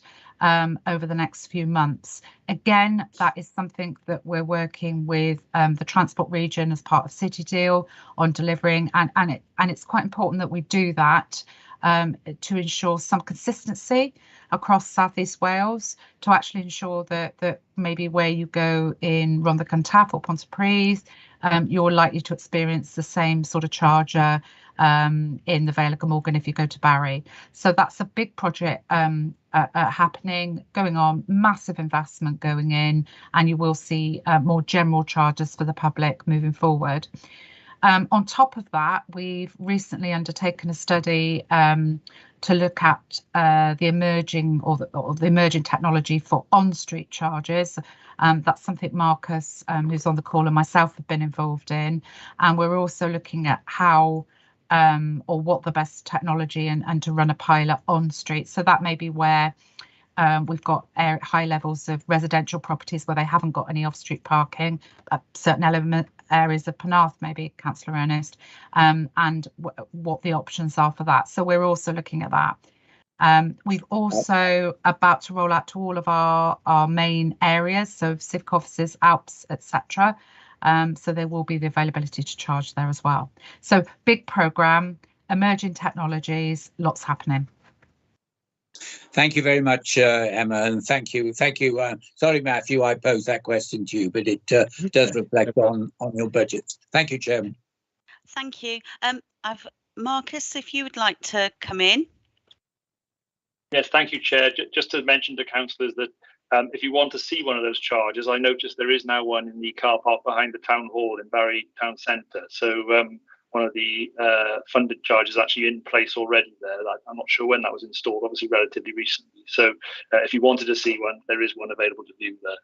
over the next few months. Again, that is something that we're working with the Transport Region as part of City Deal on delivering, and it's quite important that we do that to ensure some consistency across South East Wales, to actually ensure that maybe where you go in Rhondda Cyntaf or Pontypridd, you're likely to experience the same sort of charger in the Vale of Glamorgan if you go to Barry. So that's a big project happening, going on, massive investment going in, and you will see more general chargers for the public moving forward. On top of that, we've recently undertaken a study to look at the emerging or the emerging technology for on-street charges. That's something Marcus, who's on the call, and myself have been involved in. And we're also looking at how or what the best technology and to run a pilot on street. So that may be where we've got high levels of residential properties where they haven't got any off-street parking, certain areas of Penarth, maybe, Councillor Ernest, and what the options are for that. So we're also looking at that. We've also about to roll out to all of our main areas, so civic offices, Alps, etc. So there will be the availability to charge there as well. So big programme, emerging technologies, lots happening. Thank you very much, Emma, and thank you. Sorry, Matthew, I posed that question to you, but it does reflect on your budget. Thank you, Chairman. Thank you. Marcus, if you would like to come in. Yes, thank you, Chair. Just to mention to councillors that if you want to see one of those charges, I noticed there is now one in the car park behind the town hall in Barry Town Centre. So one of the funded charges actually in place already there. I'm not sure when that was installed, obviously relatively recently. So if you wanted to see one, there is one available to view there.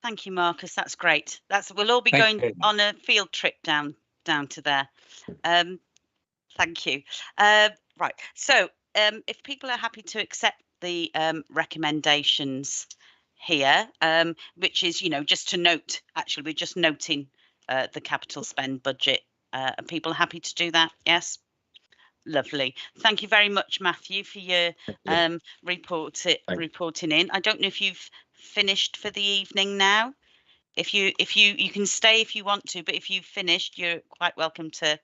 Thank you, Marcus. That's great. We'll all be going on a field trip down to there. Thank you. Right. So if people are happy to accept the recommendations here, which is, just to note, actually, we're just noting the capital spend budget. Are people happy to do that? Yes. Lovely. Thank you very much, Matthew, for your reporting in. I don't know if you've finished for the evening now. If you can stay if you want to, but if you've finished, you're quite welcome to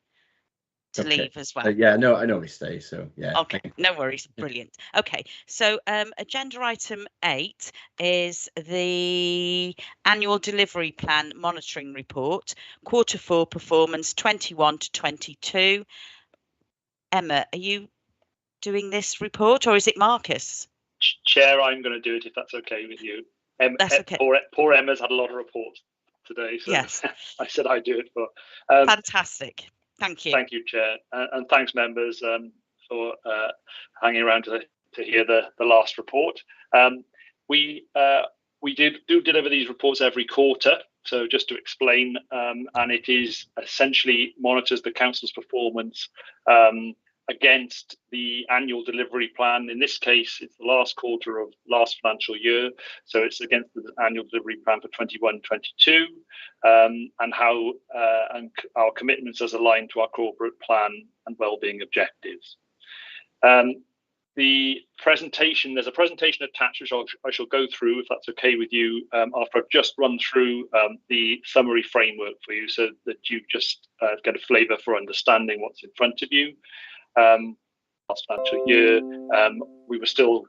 leave as well. Yeah, no, I normally stay, so yeah. Okay, no worries. Brilliant. Okay, so agenda item 8 is the annual delivery plan monitoring report, Q4 performance 21 to 22. Emma, are you doing this report, or is it Marcus? Chair, I'm going to do it if that's okay with you. That's okay. Poor Emma's had a lot of reports today, so yes. I said I'd do it for. Fantastic. Thank you. Thank you, Chair, and thanks, members, for hanging around to hear the last report. We do deliver these reports every quarter. So just to explain, and it is essentially monitors the council's performance against the annual delivery plan. In this case, it's the last quarter of last financial year. So it's against the annual delivery plan for 21-22 and how and our commitments as aligned to our corporate plan and wellbeing objectives. The presentation, there's a presentation attached, which I shall go through, if that's okay with you, after I've just run through the summary framework for you, so that you just get a flavour for understanding what's in front of you. Last financial year, we were still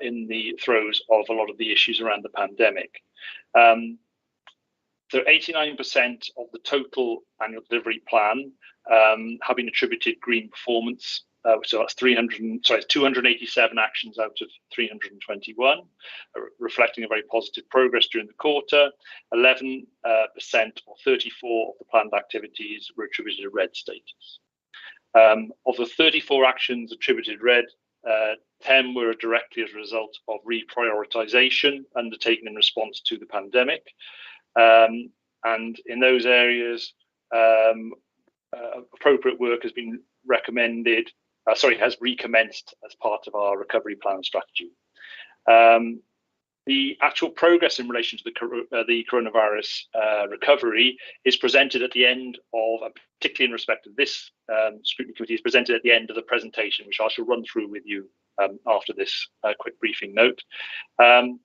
in the throes of a lot of the issues around the pandemic. So 89% of the total annual delivery plan have been attributed green performance. So that's 287 actions out of 321, reflecting a very positive progress during the quarter. 11% or 34 of the planned activities were attributed to red status. Of the 34 actions attributed red, 10 were directly as a result of reprioritization undertaken in response to the pandemic. And in those areas, appropriate work has been recommended. Has recommenced as part of our recovery plan strategy. The actual progress in relation to the coronavirus recovery is presented at the end of, particularly in respect of this scrutiny committee, is presented at the end of the presentation, which I shall run through with you after this quick briefing note. There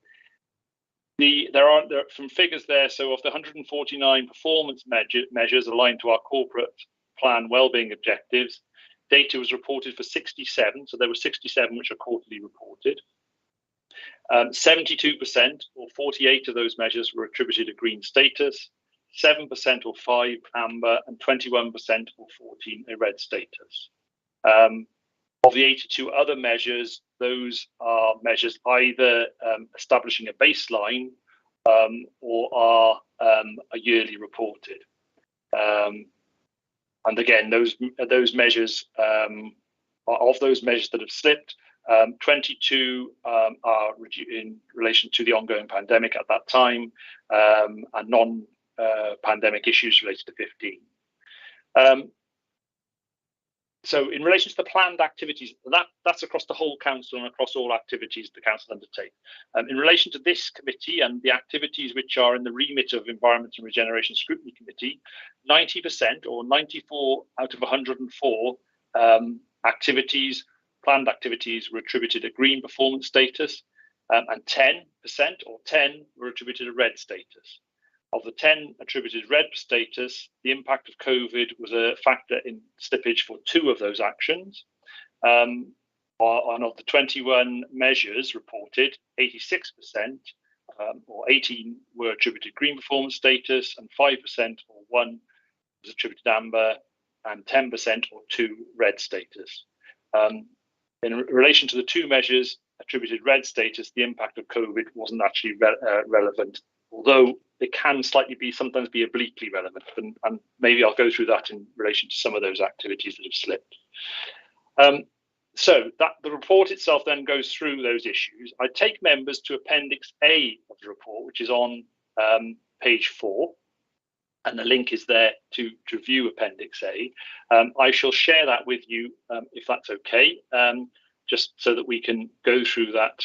are some figures there. So of the 149 performance measures aligned to our corporate plan wellbeing objectives, data was reported for 67, so there were 67 which are quarterly reported. 72% or 48 of those measures were attributed to green status, 7% or 5 amber, and 21% or 14 a red status. Of the 82 other measures, those are measures either establishing a baseline or are a yearly reported. And again, those measures, of those measures that have slipped, 22 are in relation to the ongoing pandemic at that time, and non-pandemic issues related to 15. So in relation to the planned activities, that's across the whole council and across all activities the council undertake. In relation to this committee and the activities which are in the remit of Environment and Regeneration Scrutiny Committee, 90% or 94 out of 104 planned activities were attributed a green performance status, and 10% or 10 were attributed a red status. Of the 10 attributed red status, the impact of COVID was a factor in slippage for 2 of those actions. And of the 21 measures reported, 86% or 18 were attributed green performance status, and 5% or 1 was attributed amber, and 10% or 2 red status. In relation to the 2 measures attributed red status, the impact of COVID wasn't actually relevant, although it can sometimes be obliquely relevant, and maybe I'll go through that in relation to some of those activities that have slipped. So the report itself then goes through those issues. I take members to Appendix A of the report, which is on page 4, and the link is there to view Appendix A. I shall share that with you if that's okay, just so that we can go through that.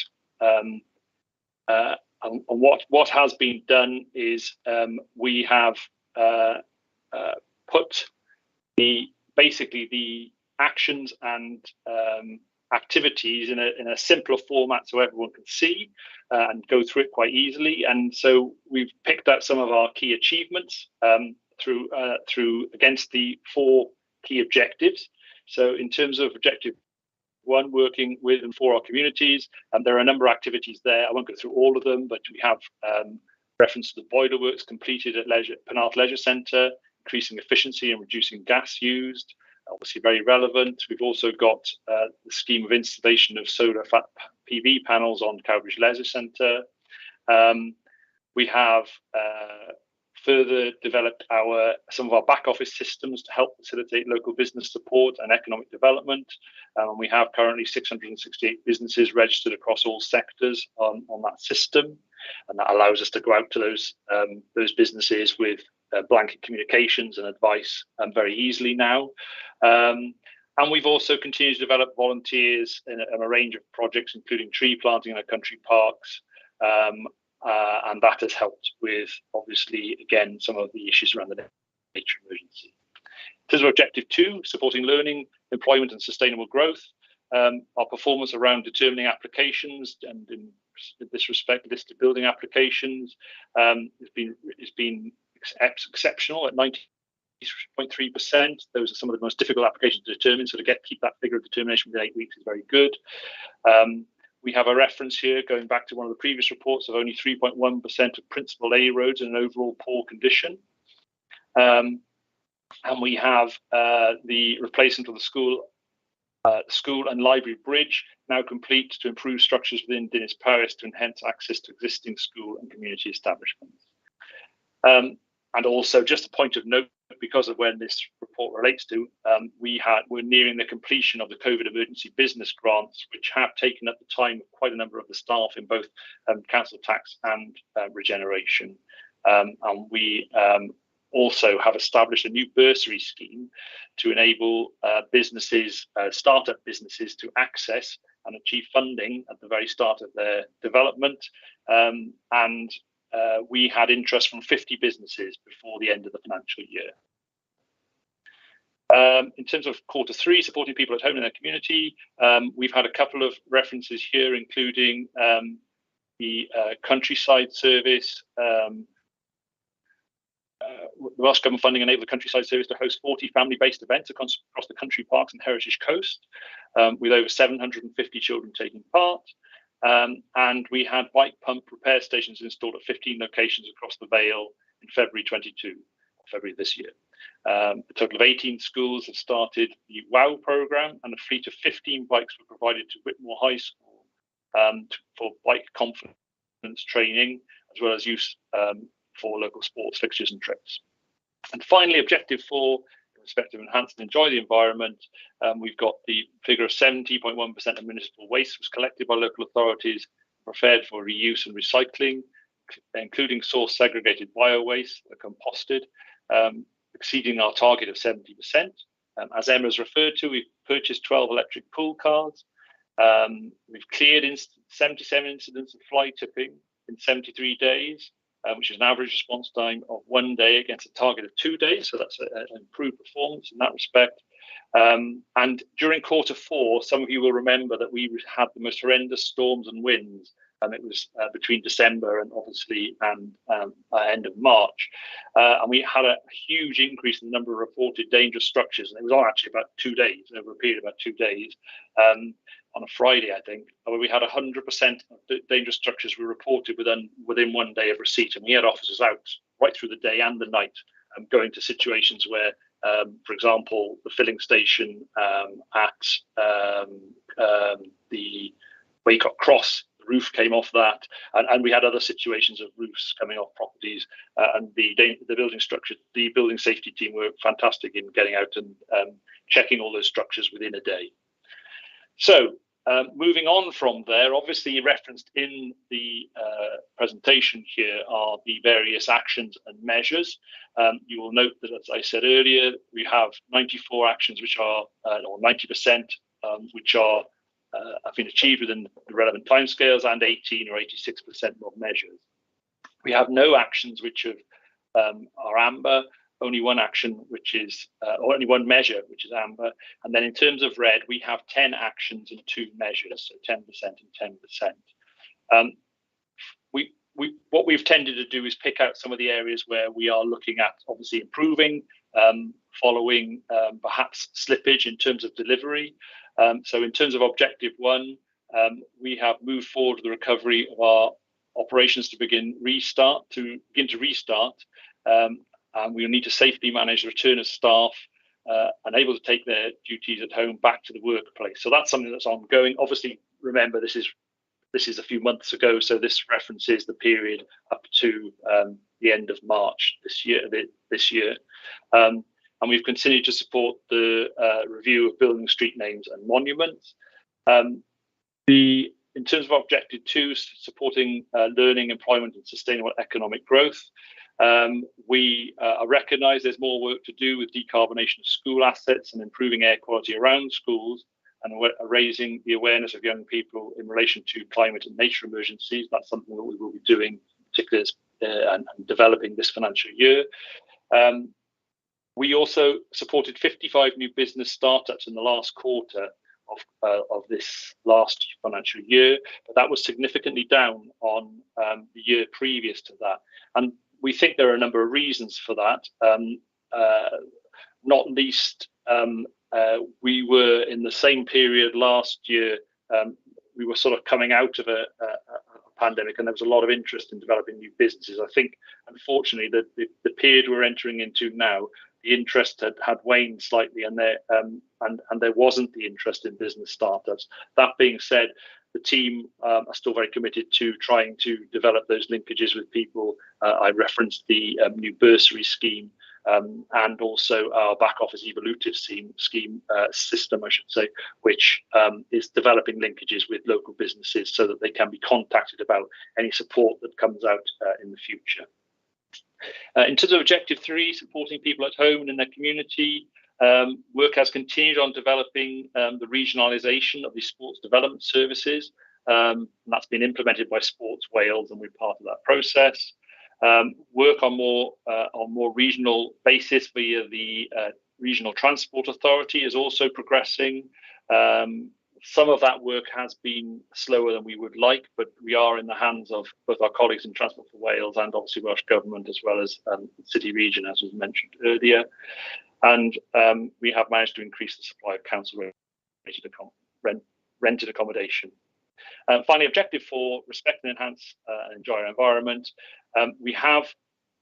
And what has been done is we have put basically the actions and activities in a simpler format so everyone can see and go through it quite easily. And so we've picked out some of our key achievements through against the 4 key objectives. So in terms of objective 1, working with and for our communities, and there are a number of activities there. I won't go through all of them, but we have reference to the boiler works completed at Penarth Leisure Centre, increasing efficiency and reducing gas used, obviously very relevant. We've also got the scheme of installation of solar PV panels on Cowbridge Leisure Centre. We have further developed some of our back office systems to help facilitate local business support and economic development. We have currently 668 businesses registered across all sectors on that system, and that allows us to go out to those businesses with blanket communications and advice very easily now. And we've also continued to develop volunteers in a range of projects, including tree planting in our country parks. And that has helped with, obviously, again, some of the issues around the nature emergency. In terms of objective 2, supporting learning, employment and sustainable growth, our performance around determining applications, and in this respect, listed building applications, has been exceptional at 90.3%. Those are some of the most difficult applications to determine, so to keep that figure of determination within 8 weeks is very good. We have a reference here going back to one of the previous reports of only 3.1% of principal A roads in an overall poor condition. And we have the replacement of the school and library bridge now complete to improve structures within Dinas Powys to enhance access to existing school and community establishments. And also, just a point of note, because of when this report relates to, we're nearing the completion of the COVID emergency business grants, which have taken up the time of quite a number of the staff in both council tax and regeneration. And we also have established a new bursary scheme to enable businesses, startup businesses, to access and achieve funding at the very start of their development. We had interest from 50 businesses before the end of the financial year. In terms of quarter 3, supporting people at home in their community, we've had a couple of references here, including the countryside service. The Welsh Government funding enabled the countryside service to host 40 family-based events across the country parks and heritage coast, with over 750 children taking part. And we had bike pump repair stations installed at 15 locations across the Vale in February this year. A total of 18 schools have started the WOW programme, and a fleet of 15 bikes were provided to Whitmore High School for bike confidence training, as well as use for local sports fixtures and trips. And finally, objective 4 respect of enhance and enjoy the environment, we've got the figure of 70.1% of municipal waste was collected by local authorities, prepared for reuse and recycling, including source segregated bio-waste, composted, exceeding our target of 70%. As Emma's referred to, we've purchased 12 electric pool cars. We've cleared 77 incidents of fly tipping in 73 days, which is an average response time of 1 day against a target of 2 days. So that's an improved performance in that respect. And during Q4, some of you will remember that we had the most horrendous storms and winds. It was between December and obviously end of March. And we had a huge increase in the number of reported dangerous structures. And it was on actually about 2 days, over a period of about 2 days. On a Friday, I think, where we had 100% of the dangerous structures were reported within 1 day of receipt. And we had officers out right through the day and the night, going to situations where, for example, the filling station at the Waycott Cross, the roof came off that, and we had other situations of roofs coming off properties, and the building safety team were fantastic in getting out and checking all those structures within a day. So moving on from there, obviously referenced in the presentation here are the various actions and measures. You will note that, as I said earlier, we have 94 actions which are, or 90%, which are have been achieved within the relevant timescales, and 18 or 86% of measures. We have no actions which are amber. Only one action, which is, or only one measure, which is amber. And then in terms of red, we have 10 actions and 2 measures, so 10% and 10%. What we've tended to do is pick out some of the areas where we are looking at obviously improving, following perhaps slippage in terms of delivery. So in terms of objective 1, we have moved forward with the recovery of our operations to begin to restart. And we need to safely manage the return of staff unable to take their duties at home back to the workplace. So that's something that's ongoing. Obviously, remember, this is a few months ago, so this references the period up to the end of March this year. And we've continued to support the review of building, street names and monuments. In terms of objective 2, supporting learning, employment and sustainable economic growth, we recognise there's more work to do with decarbonation of school assets and improving air quality around schools, and raising the awareness of young people in relation to climate and nature emergencies. That's something that we will be doing, particularly and developing this financial year. We also supported 55 new business startups in the last quarter of this last financial year, but that was significantly down on the year previous to that. And we think there are a number of reasons for that, not least we were in the same period last year, we were sort of coming out of a pandemic, and there was a lot of interest in developing new businesses. I think, unfortunately, the period we're entering into now, the interest had waned slightly, and there wasn't the interest in business startups. That being said, the team are still very committed to trying to develop those linkages with people. I referenced the new bursary scheme, and also our back office evolutive system, I should say, which is developing linkages with local businesses so that they can be contacted about any support that comes out in the future. In terms of objective 3, supporting people at home and in their community, work has continued on developing the regionalisation of the sports development services. And that's been implemented by Sports Wales, and we're part of that process. Work on more regional basis via the Regional Transport Authority is also progressing. Some of that work has been slower than we would like, but we are in the hands of both our colleagues in Transport for Wales and obviously Welsh Government, as well as the City Region, as was mentioned earlier. And we have managed to increase the supply of council rented accommodation. Finally, objective 4, respect and enhance and enjoy our environment. We have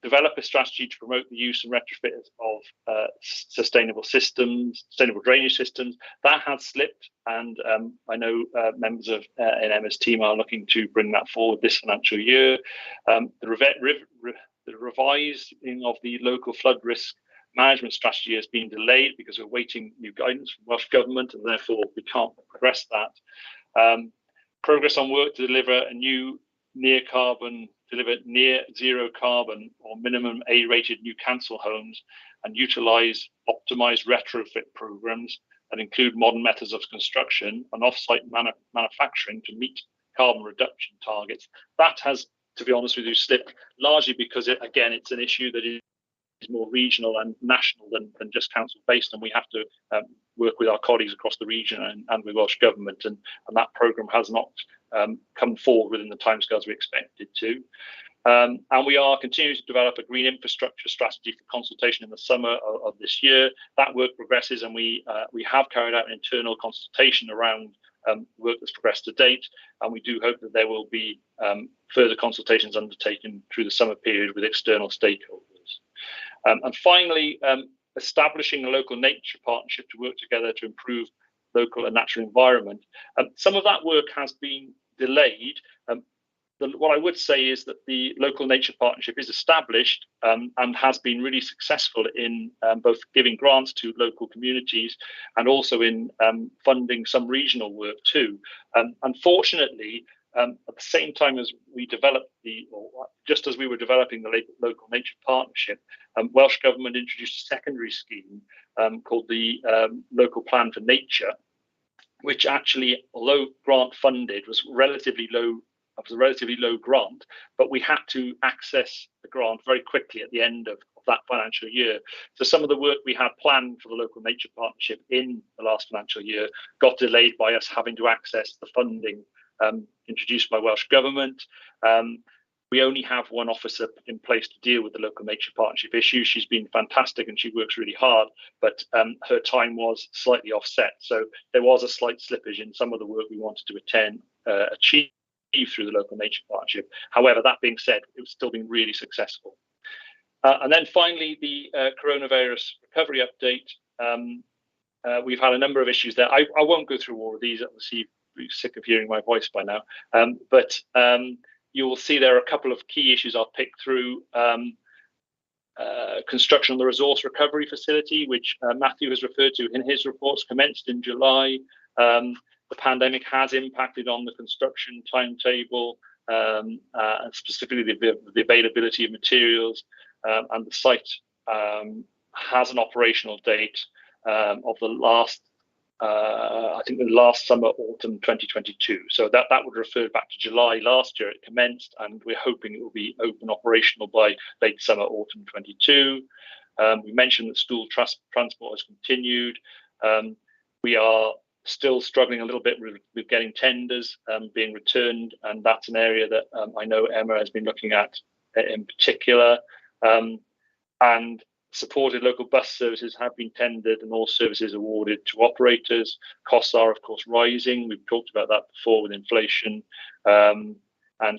developed a strategy to promote the use and retrofit of sustainable drainage systems. That has slipped, and I know members of Emma's team are looking to bring that forward this financial year. The revising of the local flood risk management strategy has been delayed because we're waiting new guidance from Welsh Government, and therefore we can't progress that. Progress on work to deliver a new near zero carbon or minimum A-rated new council homes and utilise optimised retrofit programmes that include modern methods of construction and off-site manufacturing to meet carbon reduction targets. That has, to be honest with you, slipped largely because, it's an issue that is more regional and national than just council based, and we have to work with our colleagues across the region and with Welsh Government, and that programme has not come forward within the timescales we expected to. And we are continuing to develop a green infrastructure strategy for consultation in the summer of this year. That work progresses, and we have carried out an internal consultation around work that's progressed to date, and we do hope that there will be further consultations undertaken through the summer period with external stakeholders. And finally, establishing a local nature partnership to work together to improve local and natural environment. Some of that work has been delayed. What I would say is that the local nature partnership is established and has been really successful in both giving grants to local communities and also in funding some regional work too. Unfortunately, at the same time as we developed just as we were developing the local nature partnership, Welsh Government introduced a secondary scheme called the Local Plan for Nature, which actually, although grant funded, was relatively low. It was a relatively low grant, but we had to access the grant very quickly at the end of that financial year. So some of the work we had planned for the local nature partnership in the last financial year got delayed by us having to access the funding introduced by Welsh Government. We only have one officer in place to deal with the local nature partnership issue. She's been fantastic and she works really hard, but her time was slightly offset. So there was a slight slippage in some of the work we wanted to achieve through the local nature partnership. However, that being said, it's still been really successful. And then finally, the coronavirus recovery update. We've had a number of issues there. I won't go through all of these. Obviously, you're sick of hearing my voice by now. But you will see there are a couple of key issues I'll pick through. Construction on the resource recovery facility, which Matthew has referred to in his reports, commenced in July. The pandemic has impacted on the construction timetable, and specifically the availability of materials, and the site has an operational date of the last, I think the last summer, autumn 2022. So that would refer back to July last year it commenced, and we're hoping it will be open operational by late summer, autumn 22. We mentioned that school transport has continued. We are still struggling a little bit with getting tenders being returned, and that's an area that I know Emma has been looking at in particular. And supported local bus services have been tendered and all services awarded to operators. Costs are, of course, rising. We've talked about that before with inflation, and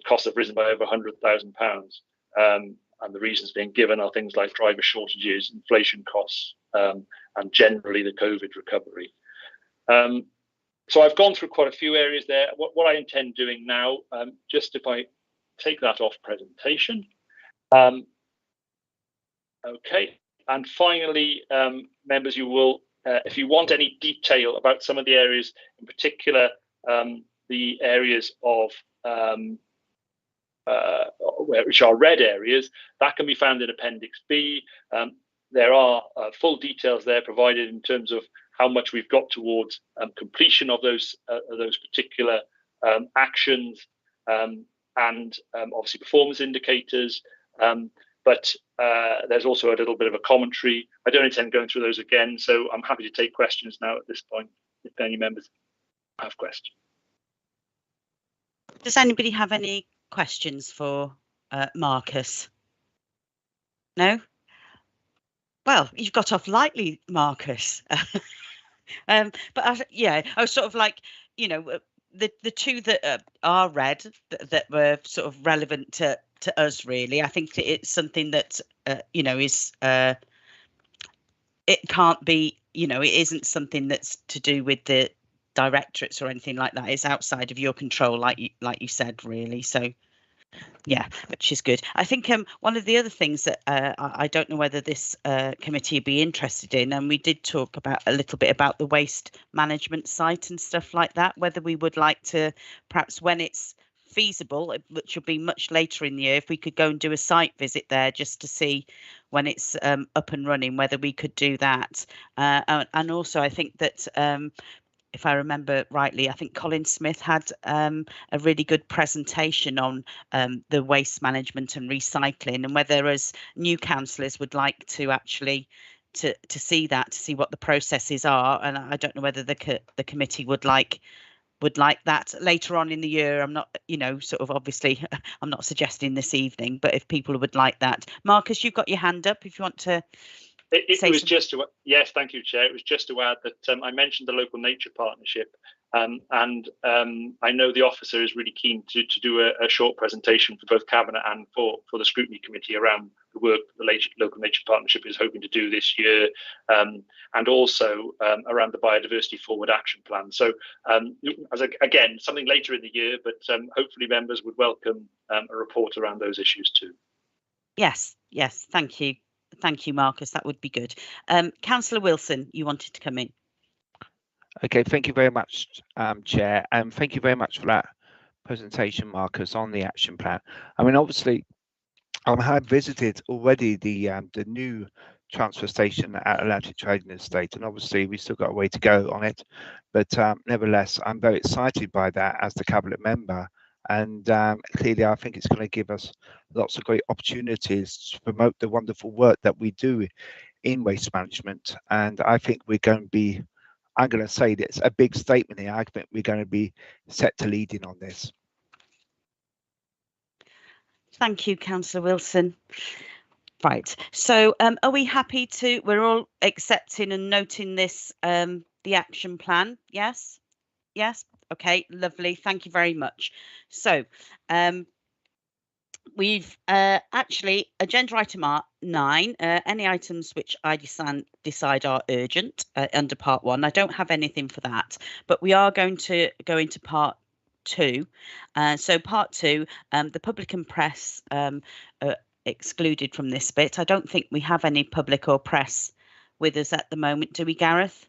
costs have risen by over £100,000. And the reasons being given are things like driver shortages, inflation costs, and generally the COVID recovery. So I've gone through quite a few areas there. What I intend doing now, just if I take that off presentation. Okay, and finally, members, you will, if you want any detail about some of the areas, in particular, the areas of which are red areas, that can be found in Appendix B. There are full details there provided in terms of how much we've got towards completion of those particular actions, and obviously performance indicators. But there's also a little bit of a commentary. I don't intend going through those again, so I'm happy to take questions now at this point, if any members have questions. Does anybody have any questions for Marcus? No? Well, you've got off lightly, Marcus. But yeah, I was sort of like, you know, the two that are red that were sort of relevant to us, really. I think that it's something that you know, is it can't be, you know, it isn't something that's to do with the directorates or anything like that. It's outside of your control, like you said, really. So Yeah, which is good. I think one of the other things that I don't know whether this committee would be interested in, and we did talk about a little bit about the waste management site and stuff like that, whether we would like to, perhaps when it's feasible, which will be much later in the year, if we could go and do a site visit there just to see when it's up and running, whether we could do that. And also I think that if I remember rightly, I think Colin Smith had a really good presentation on the waste management and recycling, and whether as new councillors would like to actually to see that, to see what the processes are. And I don't know whether the committee would like that later on in the year. I'm not, sort of obviously, I'm not suggesting this evening, but if people would like that. Marcus, you've got your hand up if you want to. It was just to, yes, thank you, Chair. It was just to add that I mentioned the local nature partnership, and I know the officer is really keen to do a short presentation for both Cabinet and for the Scrutiny Committee around the work the local nature partnership is hoping to do this year, and also around the biodiversity forward action plan. So again, something later in the year, but hopefully members would welcome a report around those issues too. Yes, thank you. Thank you, Marcus. That would be good. Councillor Wilson, you wanted to come in. Okay, thank you very much, Chair, and thank you very much for that presentation, Marcus, on the action plan. I mean, obviously, I have visited already the new transfer station at Atlantic Trading Estate, and obviously we've still got a way to go on it, but nevertheless, I'm very excited by that as the Cabinet member. And clearly, I think it's going to give us lots of great opportunities to promote the wonderful work that we do in waste management. And I think we're going to be, I'm going to say that's a big statement here. I think we're going to be set to lead in on this. Thank you, Councillor Wilson. Right. So are we happy to, we're all accepting and noting this, the action plan? Yes? Yes? Okay, lovely. Thank you very much. So we've actually agenda item 9, any items which I decide are urgent under part 1. I don't have anything for that, but we are going to go into part 2. So part 2, the public and press are excluded from this bit. I don't think we have any public or press with us at the moment, do we, Gareth?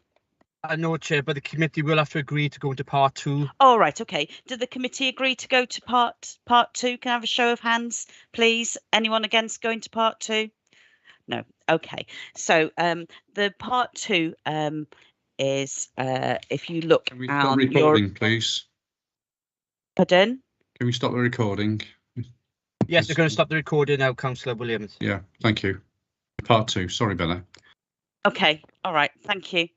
No, Chair, but the committee will have to agree to go into part 2. All right, okay. Did the committee agree to go to part 2? Can I have a show of hands, please? Anyone against going to part 2? No. Okay. So the part 2 is if you look. Can we stop recording, please? Pardon? Can we stop the recording? Yes, they're going to stop the recording now, Councillor Williams. Yeah, thank you. Part 2. Sorry about that. Okay, all right, thank you.